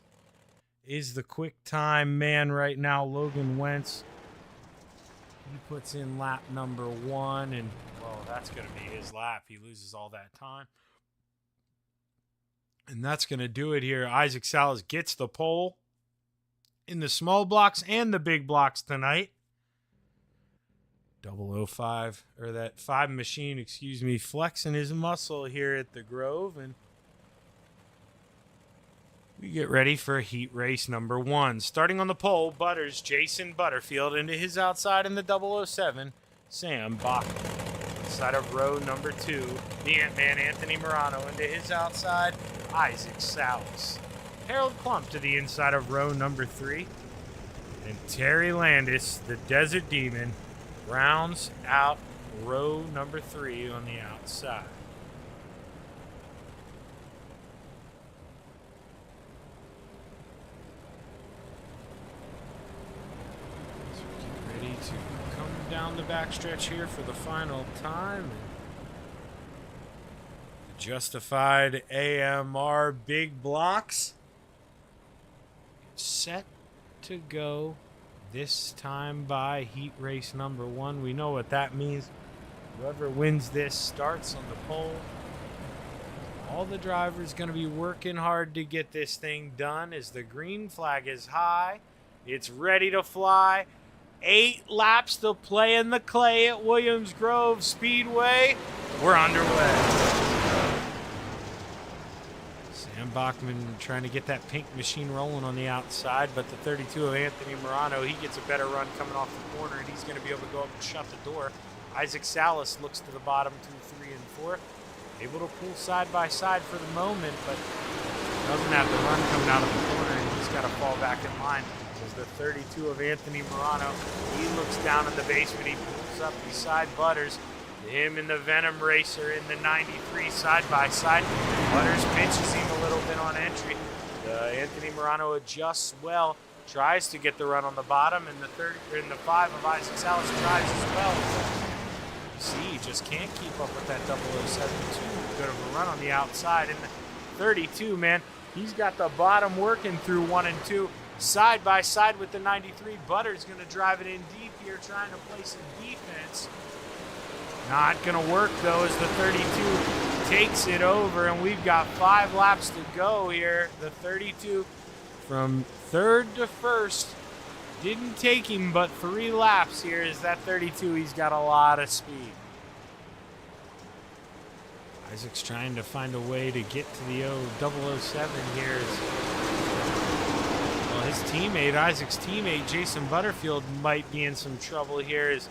is the quick time man right now. Logan Wentz, he puts in lap number 1, and well, that's going to be his lap. He loses all that time. And that's going to do it here. Isaac Salas gets the pole in the small blocks and the big blocks tonight. 005, or that 5 machine, excuse me, flexing his muscle here at the Grove, and we get ready for heat race number 1. Starting on the pole, Butters, Jason Butterfield into his outside in the 007, Sam Bachman. Inside of row number 2, the Ant-Man Anthony Morano into his outside, Isaac Salas. Harold Klump to the inside of row number 3, and Terry Landis, the Desert Demon, rounds out row number 3 on the outside. So get ready to come down the backstretch here for the final time. The Justified AMR big blocks set to go. This time by heat race number 1. We know what that means. Whoever wins this starts on the pole. All the drivers going to be working hard to get this thing done as the green flag is high. It's ready to fly. 8 laps to play in the clay at Williams Grove Speedway. We're underway. Sam And Bachman trying to get that pink machine rolling on the outside, but the 32 of Anthony Morano, he gets a better run coming off the corner, and he's going to be able to go up and shut the door. Isaac Salas looks to the bottom through 3 and 4. Able to pull side by side for the moment, but doesn't have the run coming out of the corner, and he's got to fall back in line. As the 32 of Anthony Morano, he looks down in the basement, he pulls up beside Butters. Him and the Venom Racer in the 93 side by side. Butters pinches him a little bit on entry. Anthony Morano adjusts well, tries to get the run on the bottom, and the 5 of Isaac Salas tries as well. You see, he just can't keep up with that 007. Too good of a run on the outside. And the 32, man, he's got the bottom working through 1 and 2. Side by side with the 93. Butters going to drive it in deep here, trying to play some defense. Not going to work, though, as the 32 takes it over, and we've got 5 laps to go here. The 32 from 3rd to 1st. Didn't take him but 3 laps here. Is that 32? He's got a lot of speed. Isaac's trying to find a way to get to the 007 here. Well, his teammate, Isaac's teammate, Jason Butterfield, might be in some trouble here. As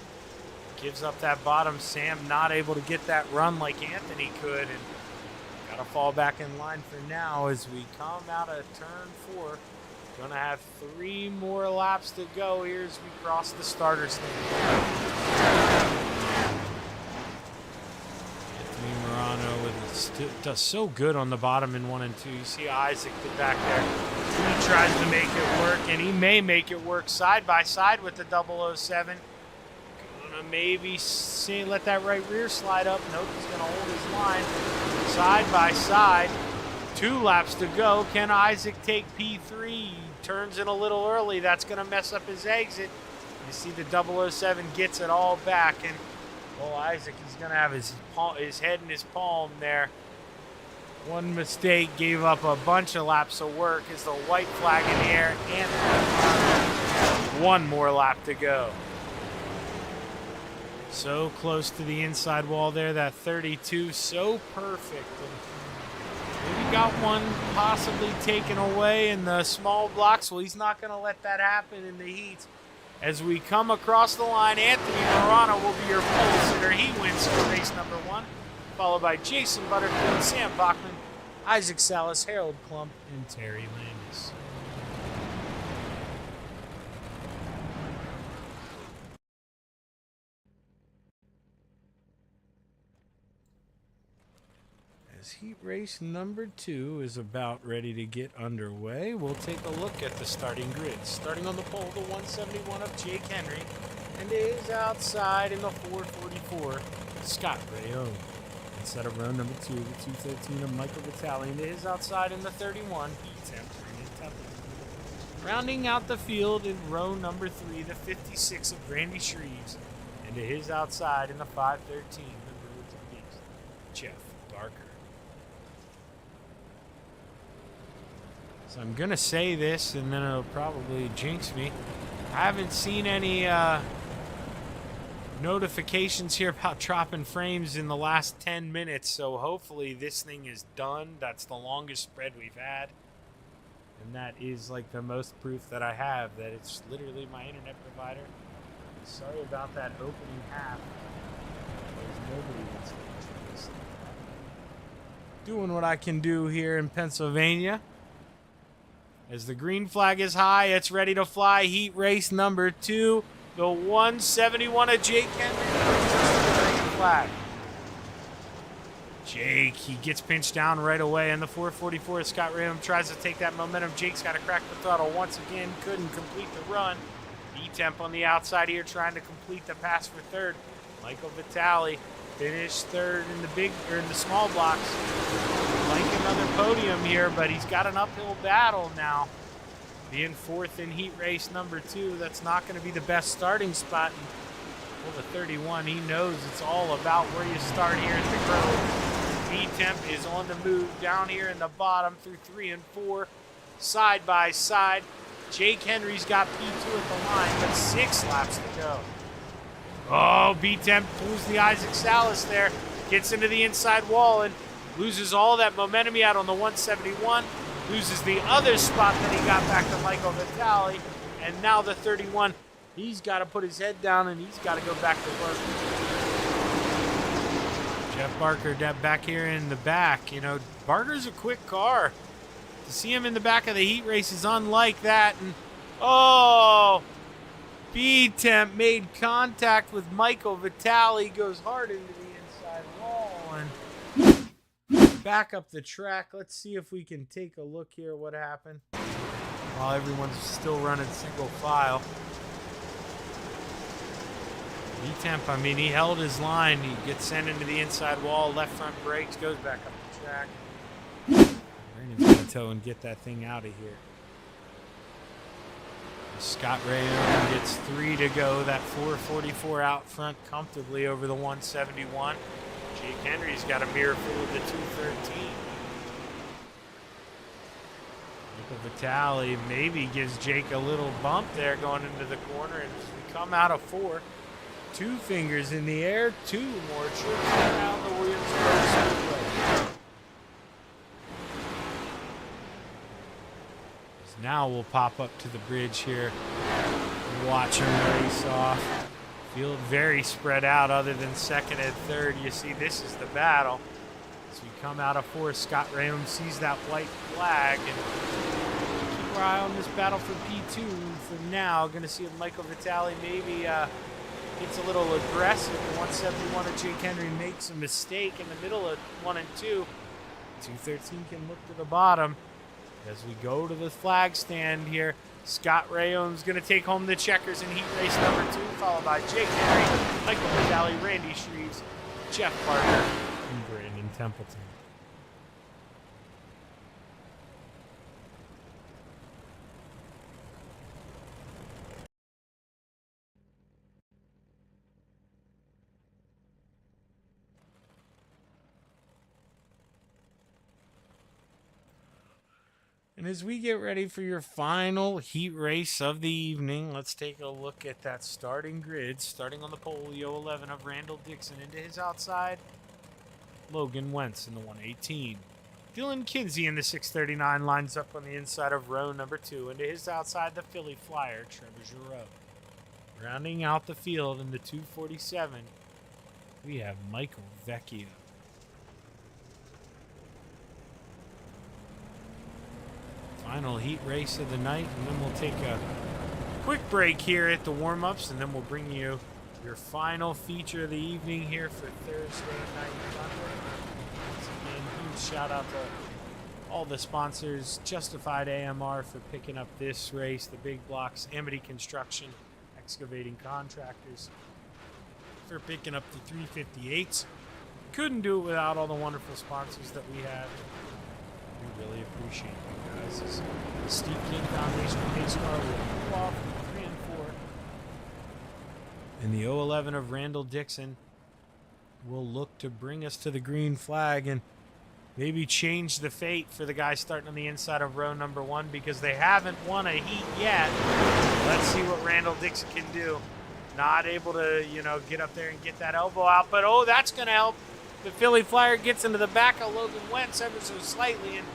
gives up that bottom. Sam not able to get that run like Anthony could, and got to fall back in line for now as we come out of turn 4. Gonna have 3 more laps to go here as we cross the starter stand. Anthony Morano does so good on the bottom in 1 and 2. You see Isaac back there. He tries to make it work, and he may make it work side by side with the 007. Maybe let that right rear slide up. Nope, he's going to hold his line. Side by side. 2 laps to go. Can Isaac take P3? He turns in a little early. That's going to mess up his exit. You see the 007 gets it all back. And, well, Isaac, he's going to have his head in his palm there. One mistake, gave up a bunch of laps of work as the white flag in the air. And 1 more lap to go. So close to the inside wall there, that 32, so perfect. And maybe got one possibly taken away in the small blocks. Well, he's not going to let that happen in the heats. As we come across the line, Anthony Morano will be your pole sitter. He wins for race number 1, followed by Jason Butterfield, Sam Bachman, Isaac Salas, Harold Klump, and Terry Landis. Heat race number 2 is about ready to get underway. We'll take a look at the starting grid. Starting on the pole, the 171 of Jake Henry, and is outside in the 444, Scott Rayon. Instead of row number 2, the 213 of Michael Vitale, and is outside in the 31, B-Temp, Brandon Tucker. Rounding out the field in row number 3, the 56 of Randy Shreves, and to his outside in the 513, the Road to the Beast, Jeff Barker. So I'm going to say this, and then it'll probably jinx me. I haven't seen any notifications here about dropping frames in the last 10 minutes, so hopefully this thing is done. That's the longest spread we've had. And that is like the most proof that I have that it's literally my internet provider. Sorry about that opening half. There's nobody that's watching this. Doing what I can do here in Pennsylvania. As the green flag is high, it's ready to fly. Heat race number 2. The 171 of Jake Henry. Green flag. Jake, he gets pinched down right away. And the 444 of Scott Ram tries to take that momentum. Jake's got to crack the throttle once again. Couldn't complete the run. B-Temp on the outside here trying to complete the pass for 3rd. Michael Vitale finished 3rd in the small blocks. Like another podium here, but he's got an uphill battle now. Being 4th in heat race number 2, that's not going to be the best starting spot. Well, the 31, he knows it's all about where you start here at the Grove. B-Temp is on the move down here in the bottom through 3 and 4, side by side. Jake Henry's got P2 at the line, but 6 laps to go. Oh, B-Temp pulls the Isaac Salas there, gets into the inside wall, and Loses all that momentum he had on the 171. Loses the other spot that he got back to Michael Vitale. And now the 31, he's got to put his head down and he's got to go back to work. Jeff Barker back here in the back. You know, Barker's a quick car. To see him in the back of the heat race is unlike that. And oh, B-Temp made contact with Michael Vitale. Goes hard into the inside wall and back up the track. Let's see if we can take a look here what happened. While everyone's still running single file. B-Temp, I mean, he held his line. He gets sent into the inside wall, left front brakes, goes back up the track. Brandon's going to tow and get that thing out of here. Scott Rayon gets 3 to go. That 444 out front comfortably over the 171. Jake Henry's got a mirror full of the 213. Michael Vitale maybe gives Jake a little bump there going into the corner. And as we come out of 4, 2 fingers in the air, 2 more trips around the Williamsburg Speedway. Now we'll pop up to the bridge here and watch him race off. Field very spread out other than second and third. You see this is the battle. As we come out of 4, Scott Rayon sees that white flag and keep our eye on this battle for P2 for now. Going to see if Michael Vitale maybe gets a little aggressive. The 171 of Jake Henry makes a mistake in the middle of 1 and 2. 213 can look to the bottom. As we go to the flag stand here, Scott Rayon's going to take home the checkers in heat race number 2, followed by Jake Henry, Michael Vitale, Randy Shreves, Jeff Barker, and Brandon Templeton. And as we get ready for your final heat race of the evening, let's take a look at that starting grid. Starting on the pole, the 011 of Randall Dixon into his outside. Logan Wentz in the 118. Dylan Kinsey in the 639 lines up on the inside of row number 2. Into his outside, the Philly Flyer, Trevor Giroux. Rounding out the field in the 247, we have Michael Vecchio. Final heat race of the night, and then we'll take a quick break here at the warm-ups, and then we'll bring you your final feature of the evening here for Thursday Night Thunder. Once again, huge shout out to all the sponsors, Justified AMR for picking up this race, the Big Blocks, Amity Construction, Excavating Contractors for picking up the 358s. Couldn't do it without all the wonderful sponsors that we have. We really appreciate you guys. This Steve King Foundation Pace Car will pull off 3 and 4. And the 011 of Randall Dixon will look to bring us to the green flag and maybe change the fate for the guys starting on the inside of row number 1 because they haven't won a heat yet. Let's see what Randall Dixon can do. Not able to, get up there and get that elbow out, but that's going to help. The Philly Flyer gets into the back of Logan Wentz ever so slightly, and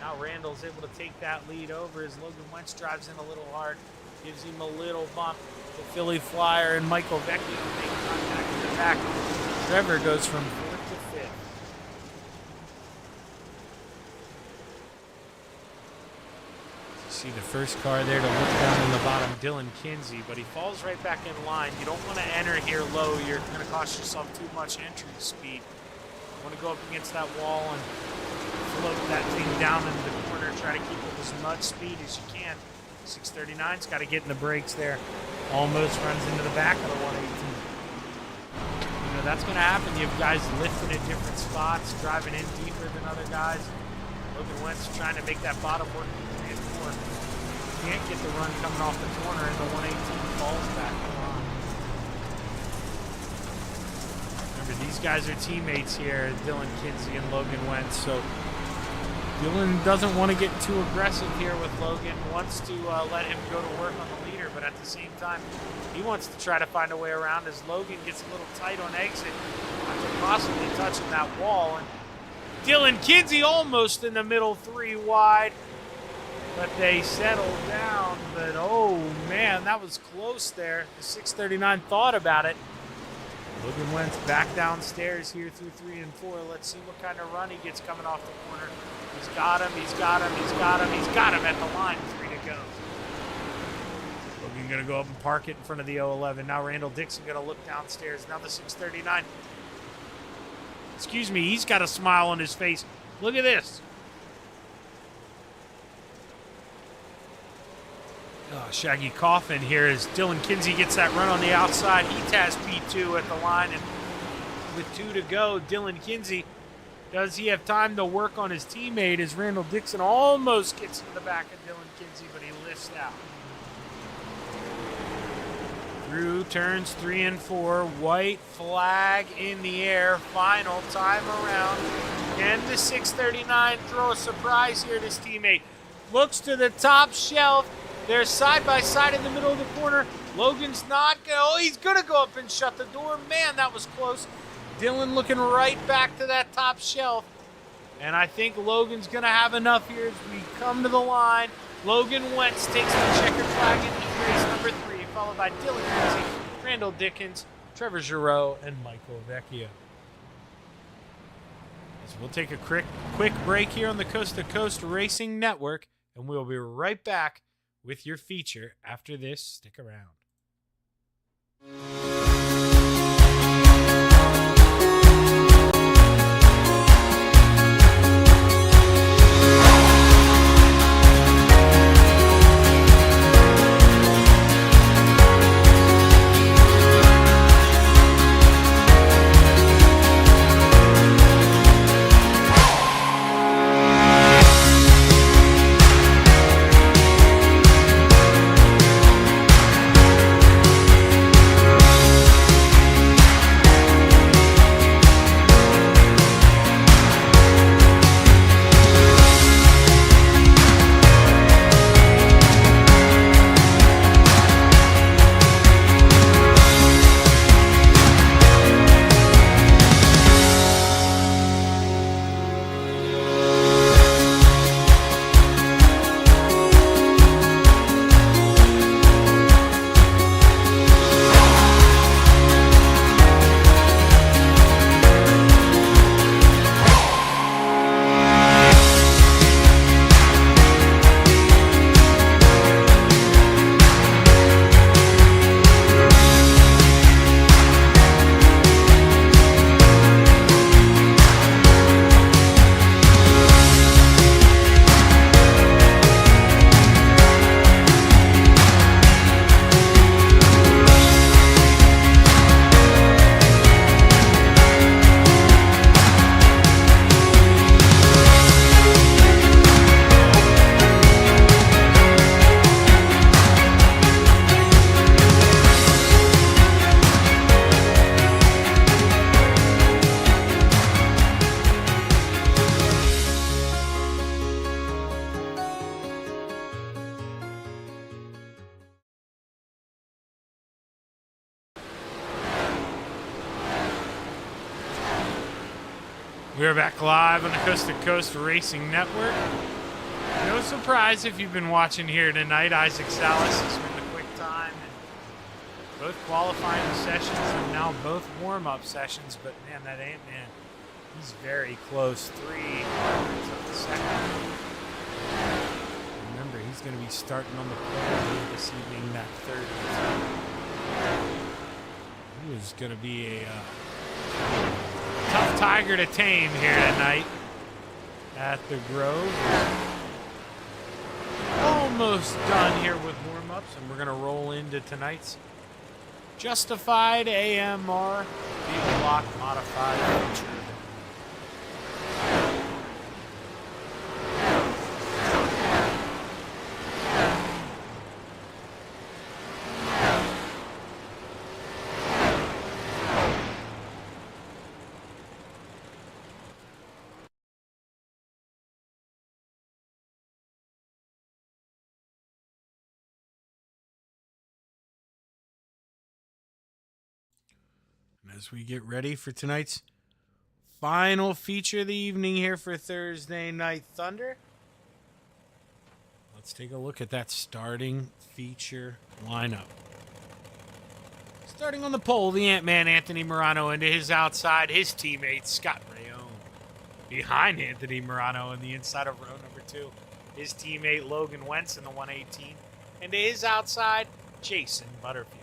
now Randall's able to take that lead over as Logan Wentz drives in a little hard, gives him a little bump. The Philly Flyer and Michael Vecchio make contact in the back. Trevor goes from 4th to 5th. See the first car there to look down in the bottom, Dylan Kinsey, but he falls right back in line. You don't want to enter here low. You're going to cost yourself too much entry speed. You want to go up against that wall and float that thing down into the corner. Try to keep up as much speed as you can. 639's got to get in the brakes there. Almost runs into the back of the 118. That's going to happen. You have guys lifting at different spots, driving in deeper than other guys. Logan Wentz trying to make that bottom work. Can't get the run coming off the corner, and the 118 falls back on. Remember, these guys are teammates here, Dylan Kinsey and Logan Wentz, so Dylan doesn't want to get too aggressive here with Logan, wants to let him go to work on the leader, but at the same time, he wants to try to find a way around as Logan gets a little tight on exit after possibly touching that wall, and Dylan Kinsey almost in the middle, 3 wide. But they settled down. But, oh, man, that was close there. The 639 thought about it. Logan Wentz back downstairs here through 3 and 4. Let's see what kind of run he gets coming off the corner. He's got him, he's got him, he's got him, he's got him at the line. 3 to go. Logan going to go up and park it in front of the 011. Now Randall Dixon going to look downstairs. Now the 639. Excuse me, he's got a smile on his face. Look at this. Oh, Shaggy Coffin here as Dylan Kinsey gets that run on the outside. He has P2 at the line, and with 2 to go, Dylan Kinsey, does he have time to work on his teammate as Randall Dixon almost gets in the back of Dylan Kinsey, but he lifts out. Through turns 3 and 4, white flag in the air, final time around. Can the 639 throw a surprise here at his teammate? Looks to the top shelf. They're side by side in the middle of the corner. Logan's not going to, oh, he's going to go up and shut the door. Man, that was close. Dylan looking right back to that top shelf. And I think Logan's going to have enough here as we come to the line. Logan Wentz takes the checkered flag in heat race number 3, followed by Dylan Kinsey, Randall Dickens, Trevor Giroux, and Michael Vecchio. So we'll take a quick break here on the Coast to Coast Racing Network, and we'll be right back with your feature after this. Stick around. We're back live on the Coast to Coast Racing Network. No surprise if you've been watching here tonight. Isaac Salas has been a quick time in both qualifying sessions and now both warm-up sessions. But man, that Ant-Man, he's very close. 3 minutes of the second. Remember, he's going to be starting on the pole this evening, that third. He was going to be a tough tiger to tame here tonight at the Grove. Almost done here with warm-ups, and we're going to roll into tonight's Justified AMR Field Lock Modified feature. As we get ready for tonight's final feature of the evening here for Thursday Night Thunder. Let's take a look at that starting feature lineup. Starting on the pole, the Ant-Man Anthony Morano into his outside, his teammate Scott Rayone. Behind Anthony Morano in the inside of row number 2, his teammate Logan Wentz in the 118. And to his outside, Jason Butterfield.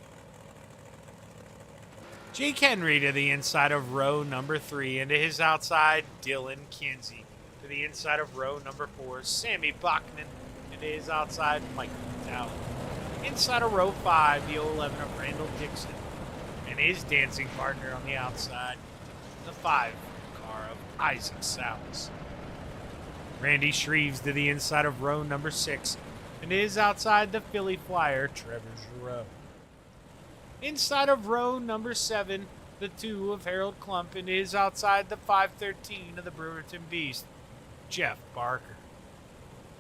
Jake Henry to the inside of row number 3, and to his outside, Dylan Kinsey. To the inside of row number 4, Sammy Bachman, and to his outside, Michael Dowd. Inside of row 5, the 11 of Randall Dixon, and his dancing partner on the outside, the 5 car of Isaac Salas. Randy Shreves to the inside of row number 6, and to his outside, the Philly Flyer, Trevor Giroux. Inside of row number 7, the 2 of Harold Klump, and his outside, the 513 of the Brewerton Beast, Jeff Barker.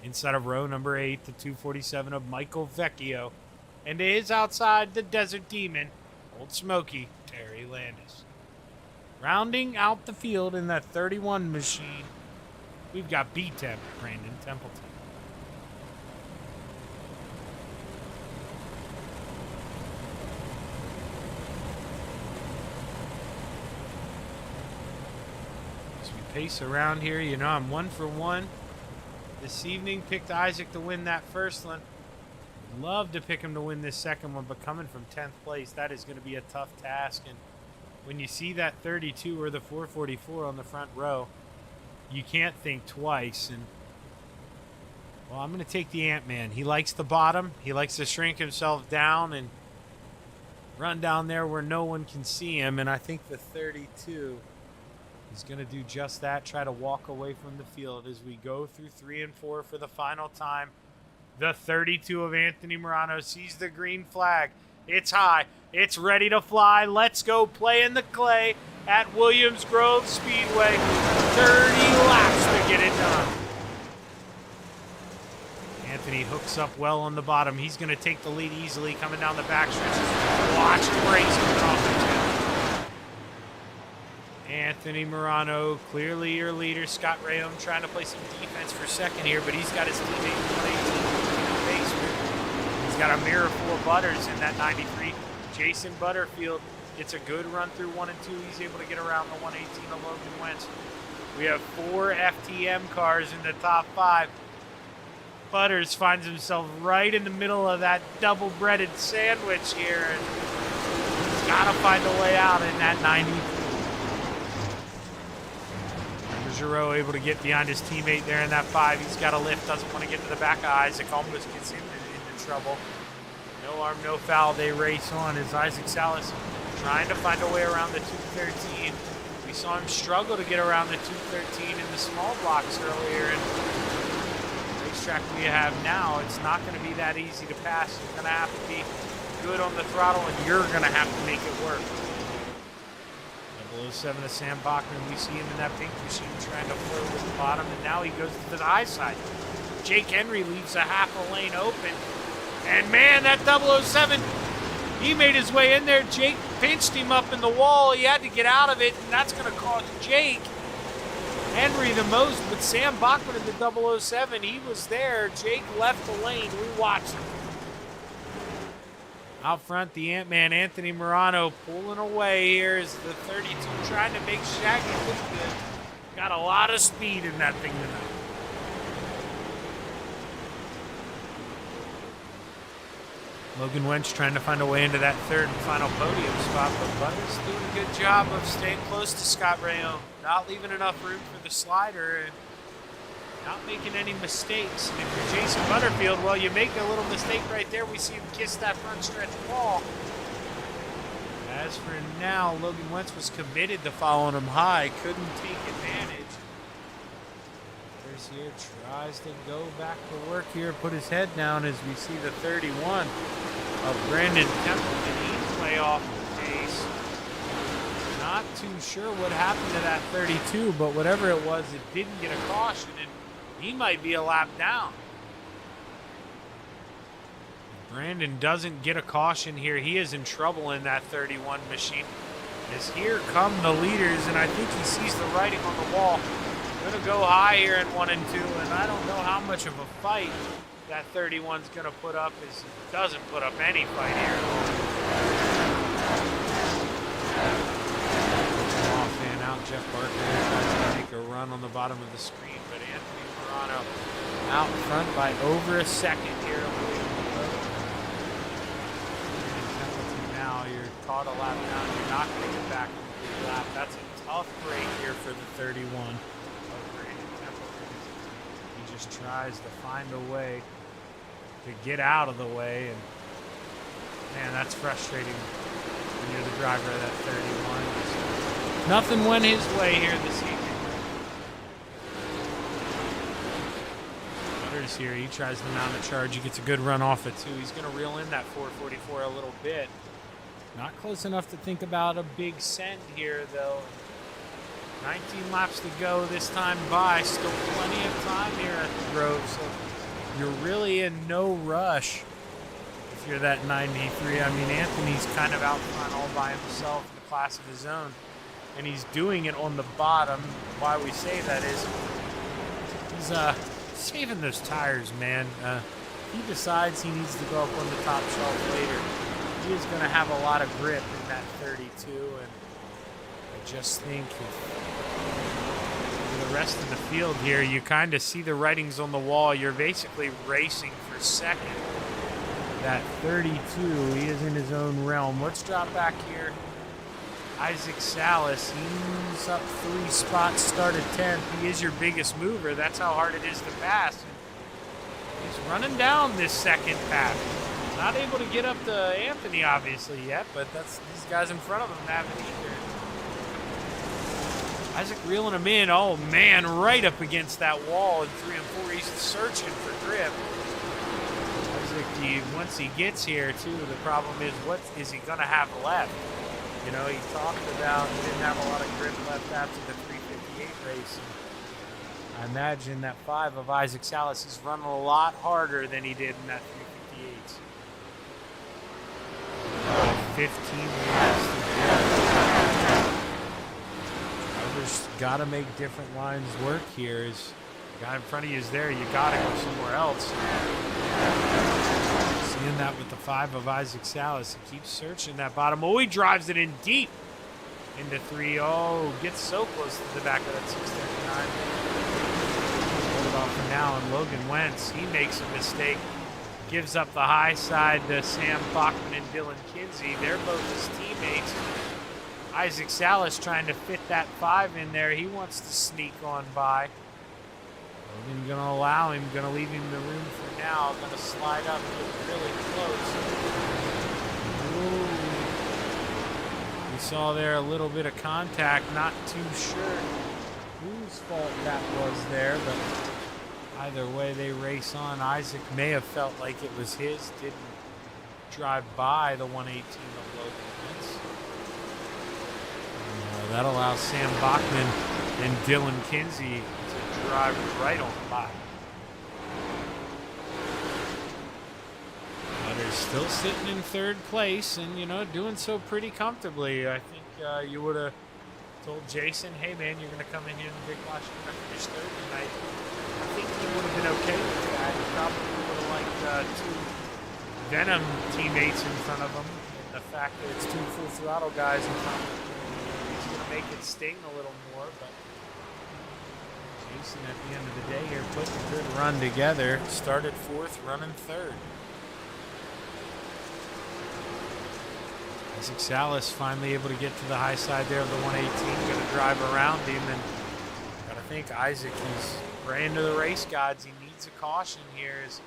Inside of row number 8, the 247 of Michael Vecchio, and to his outside, the Desert Demon, Old Smoky, Terry Landis. Rounding out the field in that 31 machine, we've got B-Temp, Brandon Templeton. Pace around here, you know, I'm 1 for 1 this evening. Picked Isaac to win that first one. Love to pick him to win this second one, but coming from 10th place, that is going to be a tough task. And when you see that 32 or the 444 on the front row, you can't think twice. And well, I'm going to take the Ant-Man. He likes the bottom. He likes to shrink himself down and run down there where no one can see him. And I think the 32 is going to do just that, try to walk away from the field as we go through 3 and 4 for the final time. The 32 of Anthony Morano sees the green flag. It's high. It's ready to fly. Let's go play in the clay at Williams Grove Speedway. 30 laps to get it done. Anthony hooks up well on the bottom. He's going to take the lead easily coming down the back stretches. Watch the brakes coming off the tip. Anthony Morano, clearly your leader. Scott Rayone trying to play some defense for second here, but he's got his teammate in the basement. He's got a mirror full of Butters in that 93. Jason Butterfield gets a good run through 1 and 2. He's able to get around the 118 of Logan Wentz. We have 4 FTM cars in the top 5. Butters finds himself right in the middle of that double-breaded sandwich here, and he's got to find a way out in that 93. Giroux able to get behind his teammate there in that 5. He's got a lift, doesn't want to get to the back of Isaac, almost gets into trouble. No arm, no foul. They race on as Isaac Salas trying to find a way around the 213. We saw him struggle to get around the 213 in the small blocks earlier. And the racetrack we have now, it's not going to be that easy to pass. You're going to have to be good on the throttle, and you're going to have to make it work. 007 of Sam Bachman, we see him in that pink machine trying to flirt with the bottom, and now he goes to the high side. Jake Henry leaves a half a lane open, and man, that 007, he made his way in there. Jake pinched him up in the wall. He had to get out of it, and that's going to cost Jake Henry the most, but Sam Bachman in the 007, he was there. Jake left the lane. We watched him. Out front, the Ant-Man, Anthony Morano, pulling away here as the 32 trying to make Shaggy look good. Got a lot of speed in that thing tonight. Logan Wentz trying to find a way into that 3rd and final podium spot, but Butters doing a good job of staying close to Scott Rayone, not leaving enough room for the slider, and not making any mistakes. And if you're Jason Butterfield, well, you make a little mistake right there. We see him kiss that front stretch wall. As for now, Logan Wentz was committed to following him high, couldn't take advantage. Butters here tries to go back to work here, put his head down as we see the 31 of Brandon Templeton. He's way off the pace. Not too sure what happened to that 32, but whatever it was, it didn't get a caution, and he might be a lap down. Brandon doesn't get a caution here. He is in trouble in that 31 machine. As here come the leaders, and I think he sees the writing on the wall. Going to go high here in 1 and 2, and I don't know how much of a fight that 31's going to put up, as he doesn't put up any fight here at all. Off and out, Jeff Barker tries to make a run on the bottom of the screen, but Anthony Morano out front by over a second here. Now you're caught a lap down, you're not going to get back on the lap. That's a tough break here for the 31. He just tries to find a way to get out of the way, and man, that's frustrating when you're the driver of that 31. Nothing went his way here this evening. Butters here, he tries to mount a charge. He gets a good run off it too. He's going to reel in that 444 a little bit. Not close enough to think about a big send here, though. 19 laps to go this time by. Still plenty of time here at the Grove, so you're really in no rush if you're that 93. I mean, Anthony's kind of out front all by himself in a class of his own, and he's doing it on the bottom. Why we say that is he's saving those tires, man. He decides he needs to go up on the top shelf later. He is going to have a lot of grip in that 32, and I just think for the rest of the field here, you kind of see the writings on the wall. You're basically racing for second. That 32, he is in his own realm. Let's drop back here. Isaac Salas, he's up 3 spots, started 10th. He is your biggest mover. That's how hard it is to pass. And he's running down this second pass. Not able to get up to Anthony, obviously, yet, but that's these guys in front of him haven't either. Isaac reeling him in. Oh, man, right up against that wall in 3 and 4. He's searching for grip. Isaac, once he gets here, too, the problem is, what is he going to have left? You know, he talked about he didn't have a lot of grip left after the 358 race. And I imagine that 5 of Isaac Salas is running a lot harder than he did in that 358. 15 laps. Others got to make different lines work here. Is the guy in front of you is there, you got to go somewhere else. Seeing that with the 5 of Isaac Salas. He keeps searching that bottom. Oh, he drives it in deep into 3. Oh, gets so close to the back of that 639. Hold it off for now, and Logan Wentz, he makes a mistake. Gives up the high side to Sam Bachman and Dylan Kinsey. They're both his teammates. Isaac Salas trying to fit that 5 in there. He wants to sneak on by. Logan going to allow him, going to leave him the room for now. Going to slide up, get really close. Ooh. We saw there a little bit of contact. Not too sure whose fault that was there, but either way, they race on. Isaac may have felt like it was his. Didn't drive by the 118 of Logan Wentz. That allows Sam Bachman and Dylan Kinsey to drive right on by. Butters still sitting in 3rd place and, you know, doing so pretty comfortably. I think you would have told Jason, hey, man, you're going to come in here in the big watch. You're going to finish 3rd tonight. I think he would have been okay with that. He probably would have liked 2 Venom teammates in front of him. And the fact that it's 2 full throttle guys in front of him, he's going to make it sting a little more. But Jason, at the end of the day here, put a good run together. Started 4th, running 3rd. Isaac Salas finally able to get to the high side there of the 118. Going to drive around him, and got to think Isaac, he's praying to the race gods. He needs a caution here. Is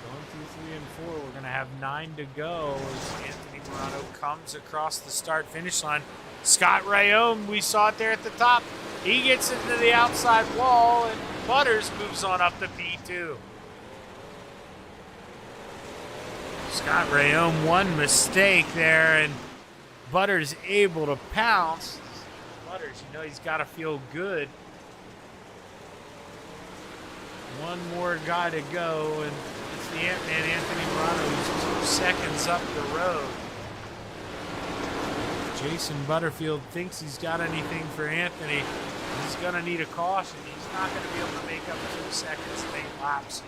going through 3 and 4. We're going to have 9 to go as Anthony Morano comes across the start-finish line. Scott Rayome, we saw it there at the top. He gets into the outside wall, and Butters moves on up to P2. Scott Rayome, one mistake there, and Butters able to pounce. Butters, you know he's got to feel good. One more guy to go, and it's the Ant-Man, Anthony Morano, who's 2 seconds up the road. Jason Butterfield thinks he's got anything for Anthony, he's going to need a caution. He's not going to be able to make up 2 seconds in 8 laps.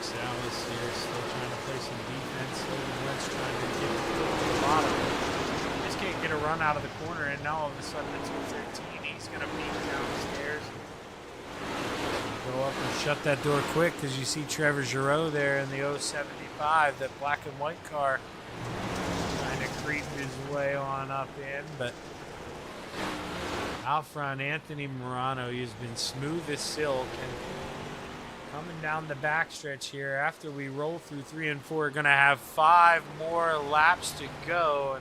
Salas here still trying to play some defense. Wentz trying to get to the bottom. He just can't get a run out of the corner, and now all of a sudden the 213, he's going to beat downstairs. Go up and shut that door quick because you see Trevor Giroux there in the 075, that black and white car, trying to creep his way on up in. But out front, Anthony Morano, he's been smooth as silk. And coming down the backstretch here, after we roll through 3 and 4, we're going to have 5 more laps to go.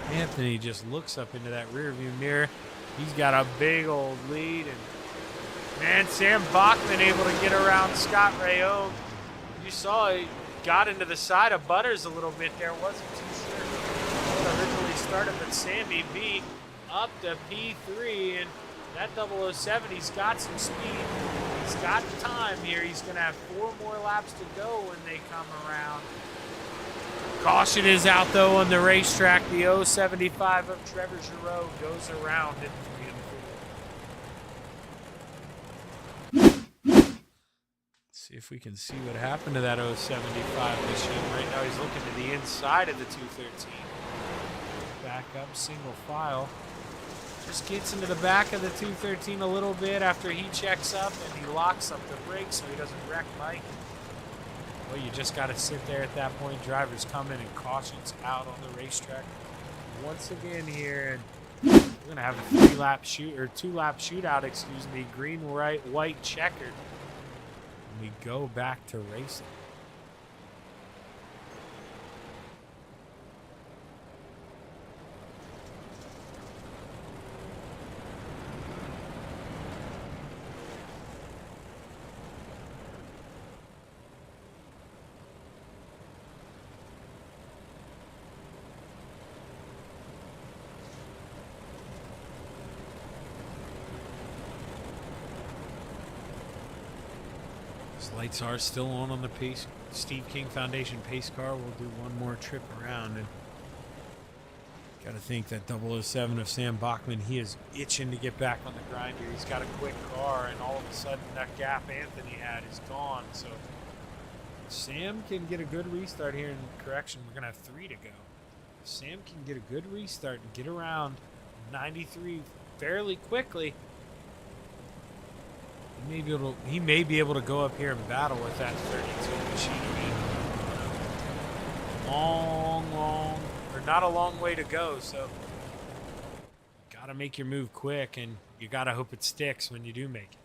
And Anthony just looks up into that rear view mirror. He's got a big old lead. And Sam Bachman able to get around Scott Rayo. You saw he got into the side of Butters a little bit there. Wasn't too sure what originally started, but Sammy B up to P3. And that 007, he's got some speed. He's got time here. He's going to have 4 more laps to go when they come around. Caution is out, though, on the racetrack. The 075 of Trevor Giroux goes around in 3 and 4. See if we can see what happened to that 075 machine. Right now he's looking to the inside of the 213. Back up, single file. Just gets into the back of the 213 a little bit after he checks up and he locks up the brakes so he doesn't wreck Mike. Well, you just got to sit there at that point. Drivers come in and cautions out on the racetrack once again here. And we're going to have a 2-lap shootout, excuse me, green, white, checkered. And we go back to racing. Lights are still on the pace. Steve King Foundation pace car. We'll do one more trip around. And got to think that 007 of Sam Bachman, he is itching to get back on the grind here. He's got a quick car, and all of a sudden that gap Anthony had is gone. So Sam can get a good restart here. In correction, we're going to have 3 to go. Sam can get a good restart and get around 93 fairly quickly. He may be able to go up here and battle with that 32 machine. Not a long way to go, so gotta make your move quick, and you gotta hope it sticks when you do make it.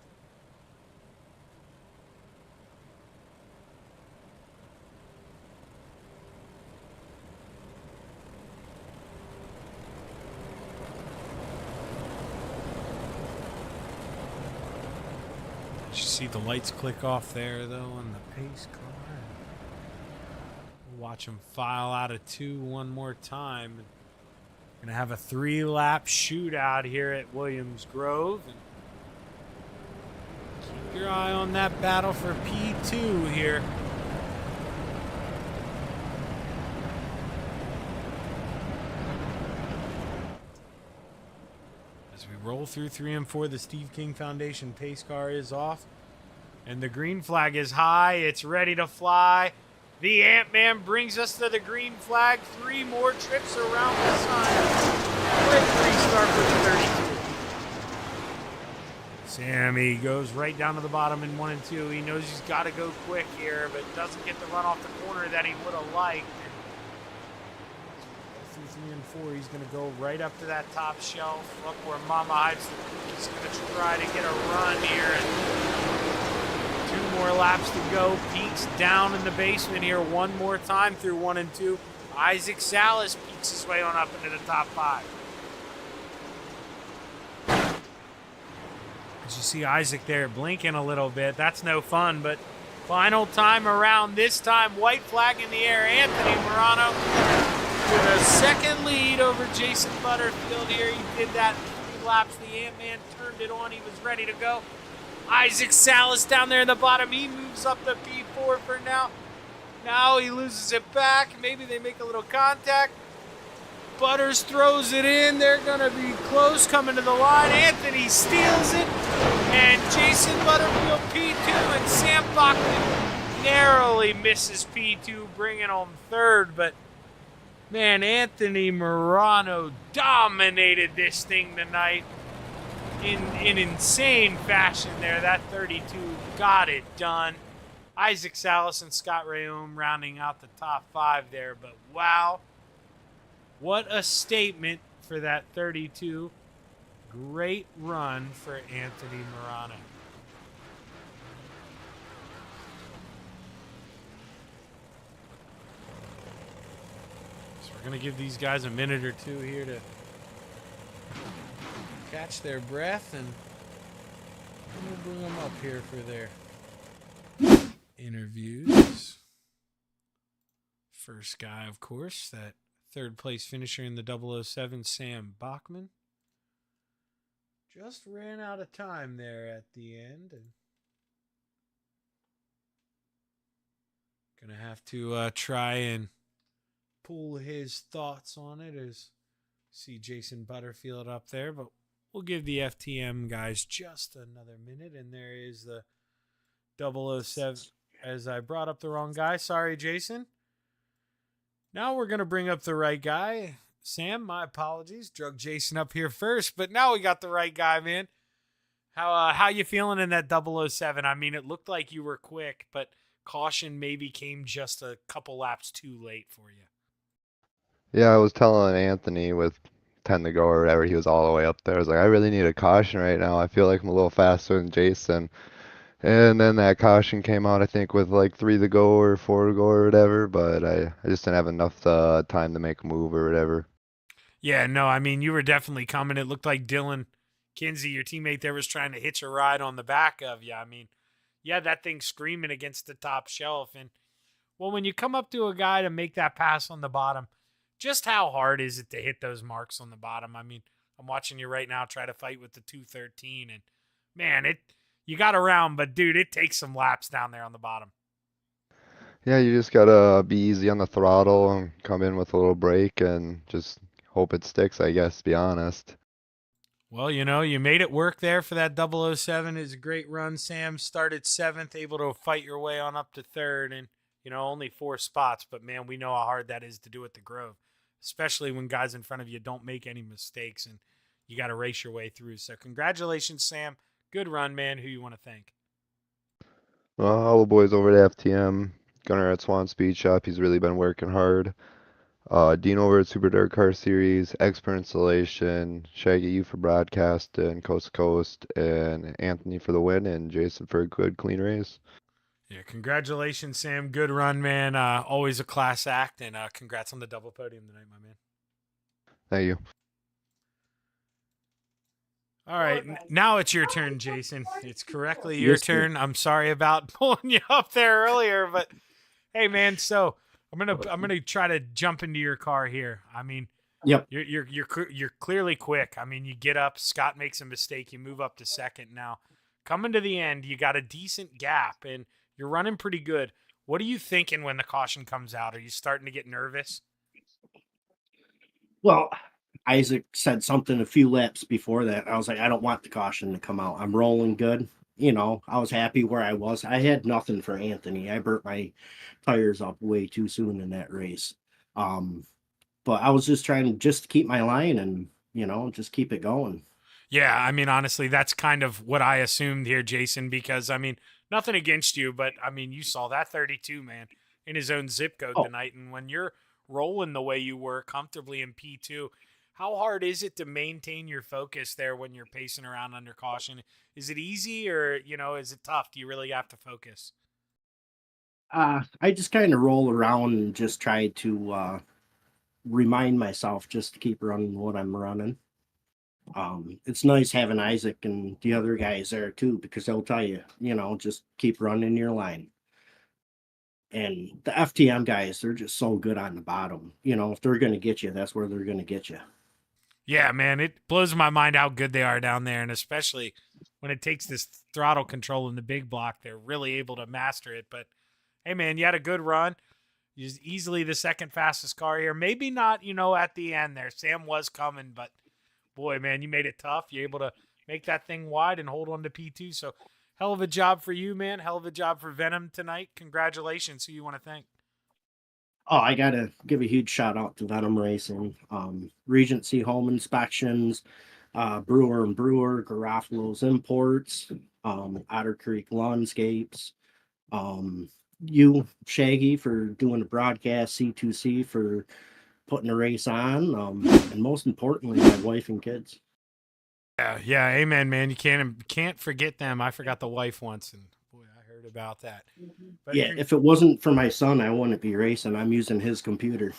You see the lights click off there, though, on the pace car. We'll watch them file out of 2 one more time. Gonna have a 3-lap shootout here at Williams Grove. And keep your eye on that battle for P2 here. Roll through 3 and 4. The Steve King Foundation pace car is off. And the green flag is high. It's ready to fly. The Ant-Man brings us to the green flag. 3 more trips around the sign. Quick restart for the 32. Sammy goes right down to the bottom in 1 and 2. He knows he's got to go quick here, but doesn't get the run off the corner that he would have liked. 3 and 4, he's going to go right up to that top shelf. Look where Mama hides the cookies. He's going to try to get a run here. And 2 more laps to go. Peaks down in the basement here one more time through 1 and 2. Isaac Salas peaks his way on up into the top 5. As you see Isaac there blinking a little bit, that's no fun, but final time around, this time white flag in the air. Anthony Morano with a second lead over Jason Butterfield here. He did that in 3 laps. The Ant-Man turned it on. He was ready to go. Isaac Salas down there in the bottom. He moves up the P4 for now. Now he loses it back. Maybe they make a little contact. Butters throws it in. They're going to be close coming to the line. Anthony steals it. And Jason Butterfield P2 and Sam Bachman narrowly misses P2, bringing home third. But, man, Anthony Morano dominated this thing tonight in insane fashion there. That 32 got it done. Isaac Salas and Scott Rayom rounding out the top 5 there. But, wow. What a statement for that 32. Great run for Anthony Morano. So we're going to give these guys a minute or two here to catch their breath, and we'll bring them up here for their interviews. First guy, of course, that third place finisher in the 007, Sam Bachman. Just ran out of time there at the end. And gonna have to try and pull his thoughts on it as see Jason Butterfield up there. But we'll give the FTM guys just another minute. And there is the 007. As I brought up the wrong guy. Sorry, Jason. Now we're going to bring up the right guy. Sam, my apologies. Drug Jason up here first, but now we got the right guy, man. How you feeling in that 007? I mean, it looked like you were quick, but caution maybe came just a couple laps too late for you. Yeah, I was telling Anthony with 10 to go or whatever, he was all the way up there. I was like, I really need a caution right now. I feel like I'm a little faster than Jason. And then that caution came out, I think, with like 3 to go or 4 to go or whatever, but I just didn't have enough time to make a move or whatever. Yeah, no, I mean, you were definitely coming. It looked like Dylan Kinsey, your teammate there, was trying to hitch a ride on the back of you. I mean, yeah, that thing screaming against the top shelf. And, well, when you come up to a guy to make that pass on the bottom, just how hard is it to hit those marks on the bottom? I mean, I'm watching you right now try to fight with the 213, and, man, you got around, but, dude, it takes some laps down there on the bottom. Yeah, you just gotta be easy on the throttle and come in with a little brake and just hope it sticks, I guess, to be honest. Well, you know, you made it work there for that 007. It's a great run, Sam. Started 7th, able to fight your way on up to 3rd, and, you know, only 4 spots. But, man, we know how hard that is to do at the Grove, especially when guys in front of you don't make any mistakes, and you got to race your way through. So congratulations, Sam. Good run, man. Who you want to thank? Well, all the boys over at FTM, Gunnar at Swan Speed Shop, he's really been working hard. Dean over at Super Dirt Car Series, Expert Installation, Shaggy, you for broadcast and Coast to Coast, and Anthony for the win, and Jason for a good, clean race. Yeah, congratulations, Sam. Good run, man. Always a class act, and congrats on the double podium tonight, my man. Thank you. All right, now it's your turn, Jason. It's correctly your turn. I'm sorry about pulling you up there earlier, but hey, man. So I'm gonna try to jump into your car here. I mean, yep. You're clearly quick. I mean, you get up. Scott makes a mistake. You move up to 2nd. Now, coming to the end, you got a decent gap, and you're running pretty good. What are you thinking when the caution comes out? Are you starting to get nervous? Well, Isaac said something a few laps before that. I was like, I don't want the caution to come out. I'm rolling good. You know, I was happy where I was. I had nothing for Anthony. I burnt my tires up way too soon in that race. But I was just trying to keep my line and, you know, just keep it going. Yeah, I mean, honestly, that's kind of what I assumed here, Jason, because, I mean, nothing against you, but, I mean, you saw that 32, man, in his own zip code tonight. And when you're rolling the way you were comfortably in P2, how hard is it to maintain your focus there when you're pacing around under caution? Is it easy or, you know, is it tough? Do you really have to focus? I just kind of roll around and just try to remind myself just to keep running what I'm running. It's nice having Isaac and the other guys there too, because they'll tell you, you know, just keep running your line. And the FTM guys, they're just so good on the bottom. You know, if they're going to get you, that's where they're going to get you. Yeah, man, it blows my mind how good they are down there, and especially when it takes this throttle control in the big block, they're really able to master it. But hey, man, you had a good run. You're easily the second fastest car here. Maybe not, at the end there. Sam was coming, but boy, man, you made it tough. You're able to make that thing wide and hold on to P2. So hell of a job for you, man. Hell of a job for Venom tonight. Congratulations. Who you want to thank? Oh, I got to give a huge shout out to Venom Racing, Regency Home Inspections, Brewer and Brewer, Garofalo's Imports, Otter Creek Lawnscapes, you, Shaggy, for doing the broadcast, C2C for putting the race on, and most importantly, my wife and kids. Yeah, amen, man. You can't forget them. I forgot the wife once, and boy, I heard about that. But yeah, if it wasn't for my son, I wouldn't be racing. I'm using his computer.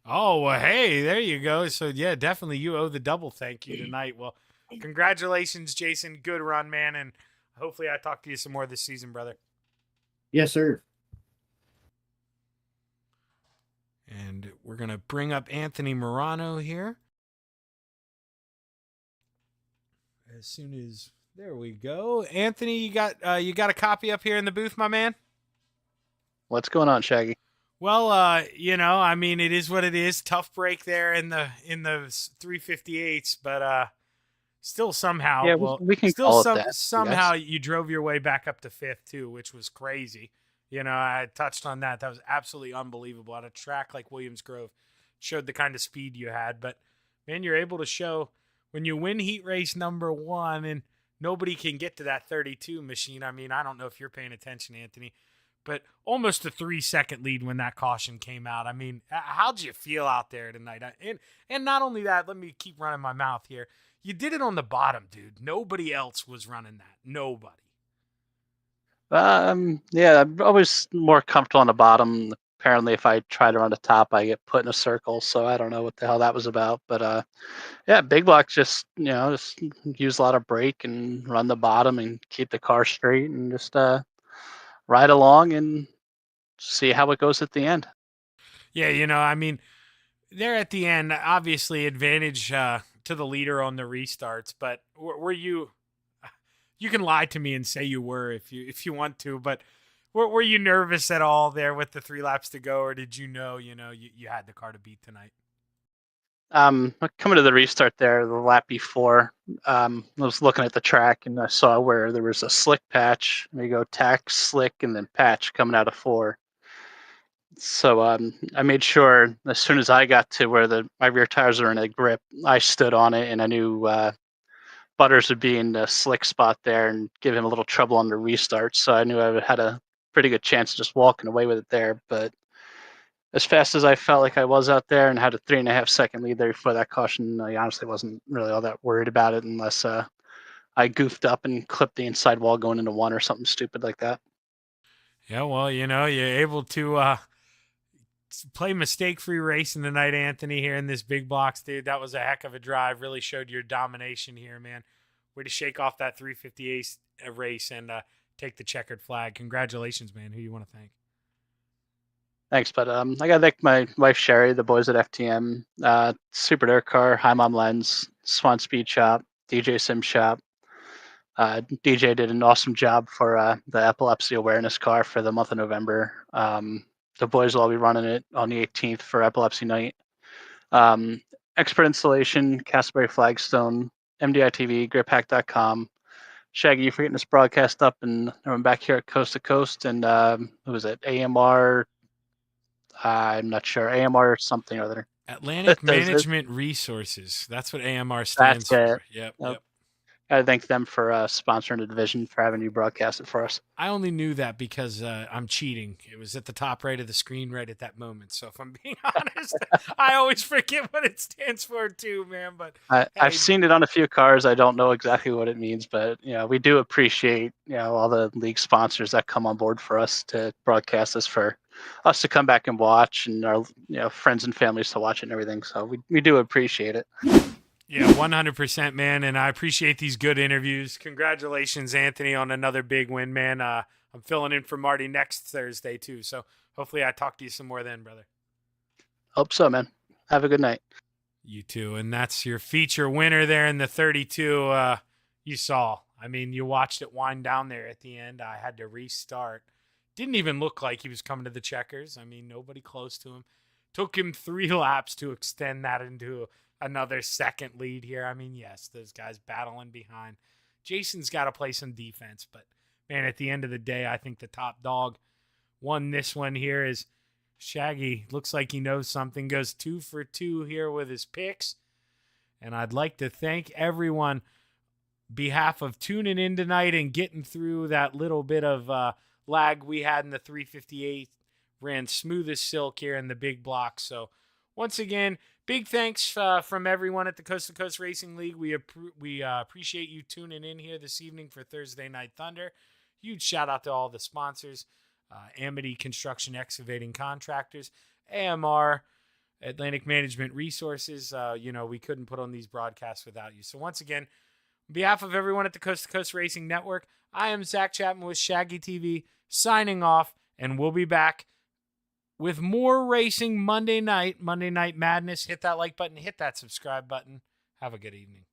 Oh, well, hey, there you go. So, yeah, definitely you owe the double thank you tonight. Well, congratulations, Jason. Good run, man, and hopefully I talk to you some more this season, brother. Yes, sir. And we're going to bring up Anthony Morano here. As soon as there we go. Anthony, you got a copy up here in the booth, my man? What's going on, Shaggy? Well, it is what it is. Tough break there in the 358s, but still somehow, Yeah, we can call it that, somehow you drove your way back up to fifth too, which was crazy. I touched on that. That was absolutely unbelievable. At a track like Williams Grove, showed the kind of speed you had. But man, you're able to show when you win heat race number 1 and nobody can get to that 32 machine. I mean, I don't know if you're paying attention, Anthony, but almost a 3-second lead when that caution came out. I mean, how'd you feel out there tonight? And not only that, let me keep running my mouth here. You did it on the bottom, dude. Nobody else was running that. Nobody. Yeah, I'm always more comfortable on the bottom. Apparently, if I try to run the top, I get put in a circle. So I don't know what the hell that was about. But yeah, big block just use a lot of brake and run the bottom and keep the car straight and just ride along and see how it goes at the end. Yeah, I mean, there at the end, obviously advantage to the leader on the restarts. But were you? You can lie to me and say you were if you want to, but were you nervous at all there with the 3 laps to go, or did you know you had the car to beat tonight? Coming to the restart there, the lap before, I was looking at the track and I saw where there was a slick patch. There you go, tack, slick, and then patch coming out of 4. So I made sure as soon as I got to where my rear tires are in a grip, I stood on it, and I knew Butters would be in the slick spot there and give him a little trouble on the restart. So I knew I had a pretty good chance of just walking away with it there. But as fast as I felt like I was out there and had a 3.5-second lead there before that caution, I honestly wasn't really all that worried about it unless I goofed up and clipped the inside wall going into 1 or something stupid like that. Yeah, well, you're able to play mistake-free racing tonight, Anthony, here in this big box, dude. That was a heck of a drive. Really showed your domination here, man. Way to shake off that 358 race and take the checkered flag. Congratulations, man. Who you want to thank? Thanks, but I got to thank my wife, Sherry, the boys at FTM, Super Dirt Car, Hi Mom Lens, Swan Speed Shop, DJ Sim Shop. DJ did an awesome job for the epilepsy awareness car for the month of November. The boys will all be running it on the 18th for Epilepsy Night. Expert Installation, Castleberry Flagstone, MDI TV, GripHack.com. Shaggy, you for getting this broadcast up and I'm back here at Coast to Coast. And who was it? AMR? I'm not sure. AMR something or other. Atlantic Management Resources. That's what AMR stands for. Yep. I thank them for sponsoring the division, for having you broadcast it for us. I only knew that because I'm cheating. It was at the top right of the screen right at that moment. So if I'm being honest, I always forget what it stands for too, man. But I've seen it on a few cars. I don't know exactly what it means, but we do appreciate all the league sponsors that come on board for us to broadcast this, for us to come back and watch, and our friends and families to watch it and everything. So we do appreciate it. Yeah, 100%, man, and I appreciate these good interviews. Congratulations, Anthony, on another big win, man. I'm filling in for Marty next Thursday, too, so hopefully I talk to you some more then, brother. Hope so, man. Have a good night. You too, and that's your feature winner there in the 32. You saw. I mean, you watched it wind down there at the end. I had to restart. Didn't even look like he was coming to the checkers. I mean, nobody close to him. Took him 3 laps to extend that into another second lead here. I mean, yes, those guys battling behind. Jason's got to play some defense, but man, at the end of the day, I think the top dog won this one here. Is Shaggy. Looks like he knows something. Goes 2 for 2 here with his picks. And I'd like to thank everyone behalf of tuning in tonight and getting through that little bit of lag we had in the 358. Ran smooth as silk here in the big block. So once again, big thanks from everyone at the Coast to Coast Racing League. We appreciate you tuning in here this evening for Thursday Night Thunder. Huge shout out to all the sponsors, Amity Construction Excavating Contractors, AMR, Atlantic Management Resources. We couldn't put on these broadcasts without you. So once again, on behalf of everyone at the Coast to Coast Racing Network, I am Zach Chapman with Shaggy TV signing off, and we'll be back with more racing Monday Night Madness. Hit that like button, hit that subscribe button. Have a good evening.